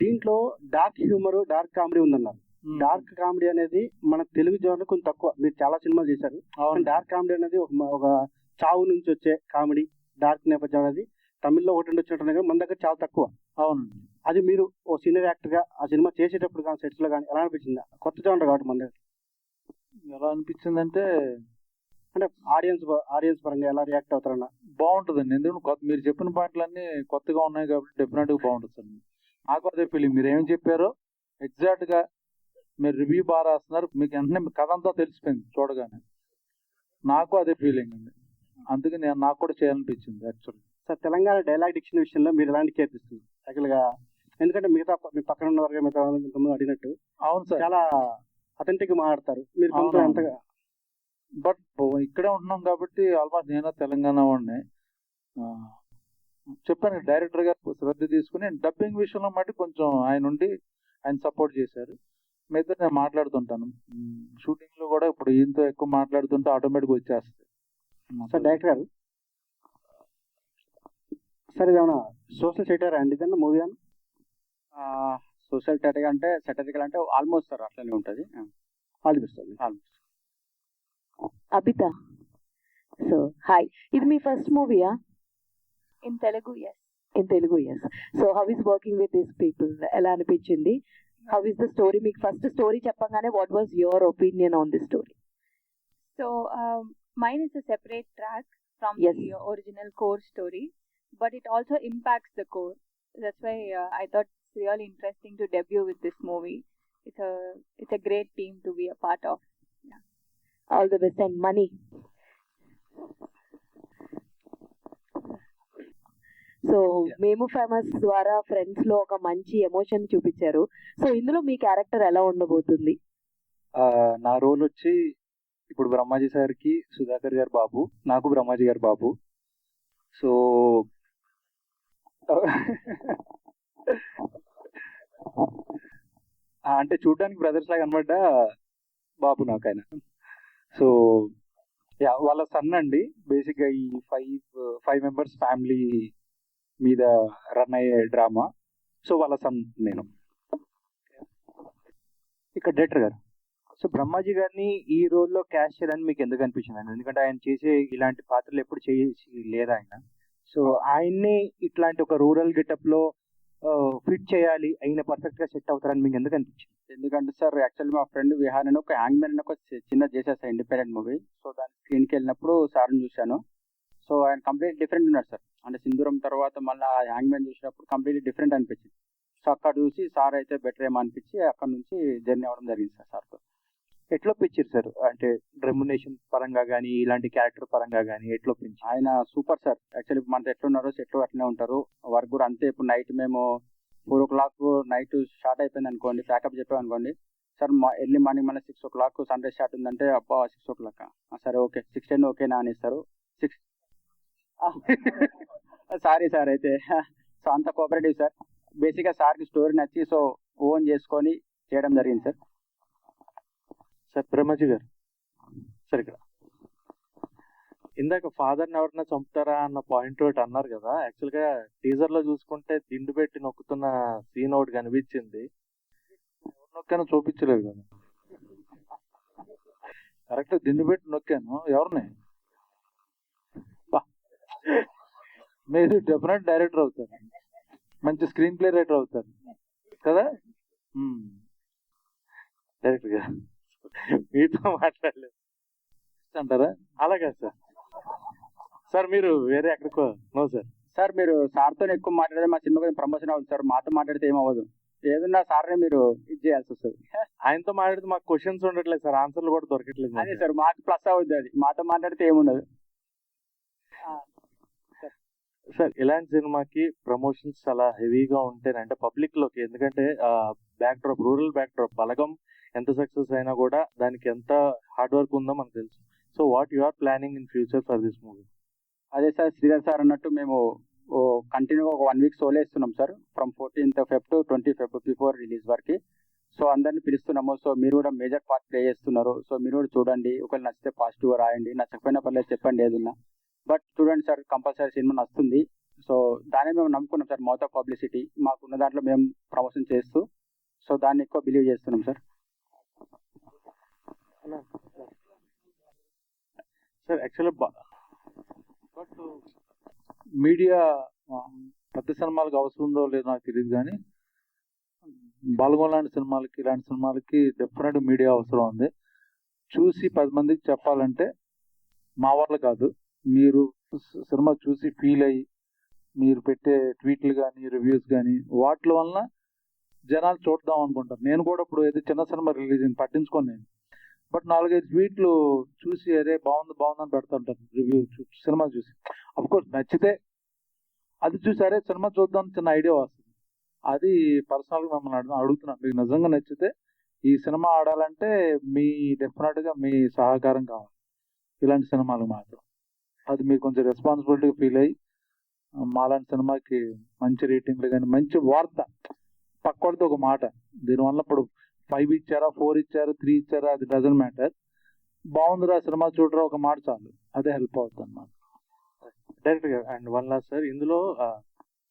దీంట్లో డార్క్ హ్యూమర్, డార్క్ కామెడీ ఉందన్నారు. డార్క్ కామెడీ అనేది మన తెలుగు జోన్ కొంచెం తక్కువ. మీరు చాలా సినిమాలు చేశారు, డార్క్ కామెడీ అనేది ఒక చావు నుంచి వచ్చే కామెడీ, డార్క్ నేపథ్యం అనేది తమిళ్లో 1-2 వచ్చినట్టు కానీ మన దగ్గర చాలా తక్కువ. అవును, అది మీరు ఓ సీనియర్ యాక్టర్ గా ఆ సినిమా చేసేటప్పుడు కానీ సెట్స్ లో కానీ ఎలా అనిపించింది? కొత్త జోనర్ కాబట్టి మన దగ్గర ఎలా అనిపించిందంటే, అంటే ఆడియన్స్ పరంగా ఎలా రియాక్ట్ అవుతారన్న బాగుంటుందండి. ఎందుకంటే మీరు చెప్పిన పాయింట్లన్నీ కొత్తగా ఉన్నాయి కాబట్టి డెఫినెట్ గా బాగుంటుంది సార్. నాకు అదే ఫీలింగ్, మీరు ఏం చెప్పారో ఎగ్జాక్ట్ గా మీరు రివ్యూ బాగా రాస్తున్నారు, మీకు వెంటనే కథ అంతా తెలిసిపోయింది చూడగానే. నాకు అదే ఫీలింగ్ అండి. అందుకే నాకు కూడా చేయాలనిపించింది actually. Sir Telangana dialogue diction విషయంలో మీరు ఎలాంటి కేర్ తీసుకుంటారు యాక్చువల్గా? ఎందుకంటే మిగతా మీ పక్కన ఉన్న వారు మిగతా వాళ్ళు ఇంతకుముందు అడిగినట్టు అవును సార్, చాలా అథెంటిక్ మాట్లాడతారు మీరు కొంచెం అవునవును. ఎంతగా బట్ ఇక్కడే ఉంటున్నాం కాబట్టి ఆల్మోస్ట్ నేను తెలంగాణ వాడిని. చెప్పాను డైరెక్టర్ గారు శ్రద్ధ తీసుకుని డబ్బింగ్ విషయంలో మట్టి కొంచెం ఆయన సపోర్ట్ చేశారు. మిగతా నేను మాట్లాడుతుంటాను షూటింగ్ లో కూడా. ఇప్పుడు ఈయనతో ఎక్కువ మాట్లాడుతుంటే ఆటోమేటిక్ వచ్చేస్తుంది. సార్ డైరెక్టర్ గారు, సార్ ఇదేమన్నా సోషల్ సెటర్ అండి ఇదన్నా మూవీ అని? సోషల్ సెటరికల్ అంటే ఆల్మోస్ట్ సార్ అట్లనే ఉంటుంది. ఆలోచిస్తుంది ఆల్మోస్ట్. అబిత, సో హాయ్, ఇది మీ ఫస్ట్ మూవీయా? In Telugu, yes. In Telugu, yes. So how is working with this people? ఎలా అనిపించింది? How is the story? మీకు ఫస్ట్ స్టోరీ చెప్పగానే what was your opinion on the story? So, mine is a separate track from Yes. the original core story, but it also impacts the core. That's why I thought it's really interesting to debut with this movie. It's a great team to be a part of. All the best. And money, so మేము famous ద్వారా friends లో ఒక మంచి emotion చూపించారు. So ఇందులో మీ character ఎలా ఉండబోతుంది? నా రోల్ వచ్చి ఇప్పుడు బ్రహ్మాజీ సార్కి సుధాకర్ గారు బాబు, నాకు బ్రహ్మాజీ గారు బాబు. సో అంటే చూడడానికి బ్రదర్స్ లాగా అనమాట బాబు నాకు ఆయన. సో యా, వాళ్ళ సన్ అండి. బేసిక్గా ఈ ఫైవ్ మెంబర్స్ ఫ్యామిలీ మీద రన్ అయ్యే డ్రామా. సో వాళ్ళ సన్ నేను. ఇక్కడ డైరెక్టర్ గారు, సో బ్రహ్మాజీ గారిని ఈ రోల్లో క్యాష్ చేయాలని మీకు ఎందుకు అనిపించింది? ఎందుకంటే ఆయన చేసే ఇలాంటి పాత్రలు ఎప్పుడు చేసి లేదు ఆయన. సో ఆయన్ని ఇట్లాంటి ఒక రూరల్ గెటప్ లో ఫిట్ చేయాలి, ఆయన పర్ఫెక్ట్ గా సెట్ అవుతారని మీకు ఎందుకు అనిపించింది? ఎందుకంటే సార్ యాక్చువల్లీ మా ఫ్రెండ్ విహాన్ అని ఒక యాంగ్మెన్ అని ఒక చిన్న చేసేస్తాను ఇండిపెండెంట్ మూవీ. సో దాని స్క్రీన్కి వెళ్ళినప్పుడు సార్ని చూశాను. సో ఆయన కంప్లీట్ డిఫరెంట్ ఉన్నాడు సార్. అంటే సింధూరం తర్వాత మళ్ళీ ఆ యాంగ్మెన్ చూసినప్పుడు కంప్లీట్లీ డిఫరెంట్ అనిపించింది. సో అక్కడ చూసి సార్ అయితే బెటర్ ఏమో అనిపించి అక్కడ నుంచి జర్నీ అవ్వడం జరిగింది సార్ సార్తో. ఎట్లా పెంచారు సార్? అంటే రెమ్యునేషన్ పరంగా కానీ ఇలాంటి క్యారెక్టర్ పరంగా కానీ ఎట్లా పెంచి? ఆయన సూపర్ సార్. యాక్చువల్లీ మనతో ఎట్లున్నారో సెట్లు అట్లనే ఉంటారు. వర్క్ కూడా అంతే. ఇప్పుడు నైట్ మేము 4 o'clock నైట్ స్టార్ట్ అయిపోయింది అనుకోండి, ప్యాకప్ చెప్పాం అనుకోండి, సార్ ఎర్లీ మార్నింగ్ మళ్ళీ 6 o'clock సన్ రైజ్ స్టార్ట్ ఉందంటే అబ్బా 6 o'clock సరే ఓకే 6:10 ఓకేనా అనేస్తారు. 6 సారీ సార్ అయితే. సో అంత కోఆపరేటివ్ సార్. బేసిక్గా సార్కి స్టోరీ నచ్చి సో ఓన్ చేసుకొని చేయడం జరిగింది సార్. సార్ బ్రహ్మాజీ గారు, సార్ ఇక్కడ ఇందాక ఫాదర్ని ఎవరైనా చంపుతారా అన్న పాయింట్ ఒకటి అన్నారు కదా. యాక్చువల్గా టీజర్ లో చూసుకుంటే దిండు పెట్టి నొక్కుతున్న సీన్ ఒకటి కనిపించింది. ఎవరు నొక్కానో చూపించలేదు కదా. కరెక్ట్, దిండు పెట్టి నొక్కాను. ఎవరిని? మీరు డెఫినెట్ డైరెక్టర్ అవుతారు, మంచి స్క్రీన్ ప్లే రైటర్ అవుతారు కదా. డైరెక్టర్ గారు మీతో మాట్లాడలేదు అంటారా? అలాగే సార్. సార్ మీరు వేరే ఎక్కడికో? No sir. సార్ మీరు సార్తో ఎక్కువ మాట్లాడితే మా సినిమా కొంచెం ప్రమోషన్ అవుతుంది సార్. మాతో మాట్లాడితే ఏమవ్వదు. ఏదన్నా సార్ని మీరు ఇది చేయాల్సి వస్తుంది. ఆయనతో మాట్లాడితే మాకు క్వశ్చన్స్ ఉండట్లేదు సార్, ఆన్సర్లు కూడా దొరకట్లేదు. అదే సార్ మాకు ప్లస్ అవుద్ది అది. మాతో మాట్లాడితే ఏముండదు సార్. ఇలాంటి సినిమాకి ప్రమోషన్స్ చాలా హెవీగా ఉంటేనంటే పబ్లిక్ లోకి, ఎందుకంటే backdrop, rural backdrop, Balagam ఎంత సక్సెస్ అయినా కూడా దానికి ఎంత హార్డ్ వర్క్ ఉందో మనకు తెలుసు. So what you are planning in future for this movie? అదే సార్ శ్రీధర్ సార్ అన్నట్టు మేము కంటిన్యూగా ఒక 1 week సోలేస్తున్నాం sir. From 14th Feb to 20 Feb before release వరకు. సో అందరినీ పిలుస్తున్నాము. సో మీరు కూడా మేజర్ పార్ట్ ప్లే చేస్తున్నారు. సో మీరు కూడా చూడండి. ఒకవేళ నచ్చితే పాజిటివ్గా రాయండి, నచ్చకపోయినా పర్లేదు చెప్పండి ఏదన్నా. బట్ చూడండి సార్, కంపల్సరీ సినిమా నచ్చుతుంది. సో దాన్ని మేము నమ్ముకున్నాం సార్. మౌత్ ఆఫ్ పబ్లిసిటీ మాకున్న దాంట్లో మేము ప్రమోషన్ చేస్తూ సో దాన్ని ఎక్కువ బిలీవ్ చేస్తున్నాం sir. Sir actually but media ప్రతి సినిమాలకు అవసరం ఉందో లేదో నాకు తెలియదు, కానీ బాలగం లాంటి సినిమాలకి, ఇలాంటి సినిమాలకి డెఫినెట్ మీడియా అవసరం ఉంది. చూసి 10 మందికి చెప్పాలంటే మా వాళ్ళు కాదు, మీరు సినిమా చూసి ఫీల్ అయ్యి మీరు పెట్టే ట్వీట్లు కానీ రివ్యూస్ కానీ వాటి వలన జనాలు చూద్దాం అనుకుంటారు. నేను కూడా ఇప్పుడు ఏదో చిన్న సినిమా రిలీజ్ అయింది పట్టించుకోను నేను. బట్ 4-5 ట్వీట్లు చూసి అరే బాగుంది బాగుందని పెడుతుంటారు రివ్యూ సినిమా చూసి. కోర్స్ నచ్చితే అది చూసి అరే సినిమా చూద్దాం చిన్న ఐడియా వస్తుంది. అది పర్సనల్గా మిమ్మల్ని అడుగుతున్నాను, మీకు నిజంగా నచ్చితే ఈ సినిమా ఆడాలంటే మీ డెఫినెట్గా మీ సహకారం కావాలి ఇలాంటి సినిమాలు మాత్రం. అది మీరు కొంచెం రెస్పాన్సిబిలిటీగా ఫీల్ అయ్యి మాలాంటి సినిమాకి మంచి రేటింగ్లు కానీ మంచి వార్త పక్కడితో ఒక మాట, దీనివల్ల ఇప్పుడు 5 ఇచ్చారా 4 ఇచ్చారా 3 ఇచ్చారా అది డజంట్ మ్యాటర్, బాగుందిరా సినిమా చూడరా ఒక మాట చాలు, అదే హెల్ప్ అవుతుంది అన్నమాట. డైరెక్ట్ గా. అండ్ వన్ లాస్ట్ సార్, ఇందులో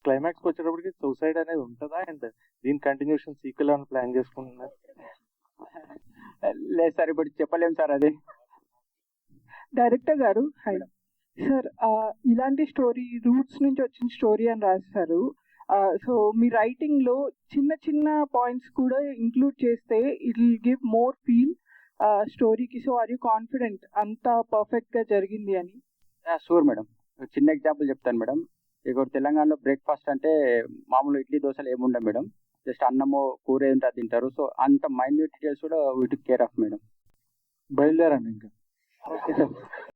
క్లైమాక్స్ వచ్చేటప్పటికి సూసైడ్ అనేది ఉంటుందా అండ్ దీని కంటిన్యూషన్ సీక్వెల్ అని ప్లాన్ చేసుకుంటున్నారు? లేదు సార్, ఇప్పుడు చెప్పలేము సార్ అది. డైరెక్టర్ గారు హై సార్, ఇలాంటి స్టోరీ రూట్స్ నుంచి వచ్చిన స్టోరీ అని రాస్తారు. సో మీ రైటింగ్ లో చిన్న చిన్న పాయింట్స్ కూడా ఇంక్లూడ్ చేస్తే it will give more feel స్టోరీకి. సో ఆర్ యూ కాన్ఫిడెంట్ అంత పర్ఫెక్ట్ గా జరిగింది అని? Sure madam. చిన్న ఎగ్జాంపుల్ చెప్తాను మేడం. ఇక్కడ తెలంగాణలో బ్రేక్ఫాస్ట్ అంటే మామూలు ఇడ్లీ దోశలు ఏముండవు మేడం, జస్ట్ అన్నము కూర ఏంటో తింటారు. సో అంత మైన్యూట్ డీటెయిల్స్ కూడా we took care of madam. బయలుదేరండి ఇంకా.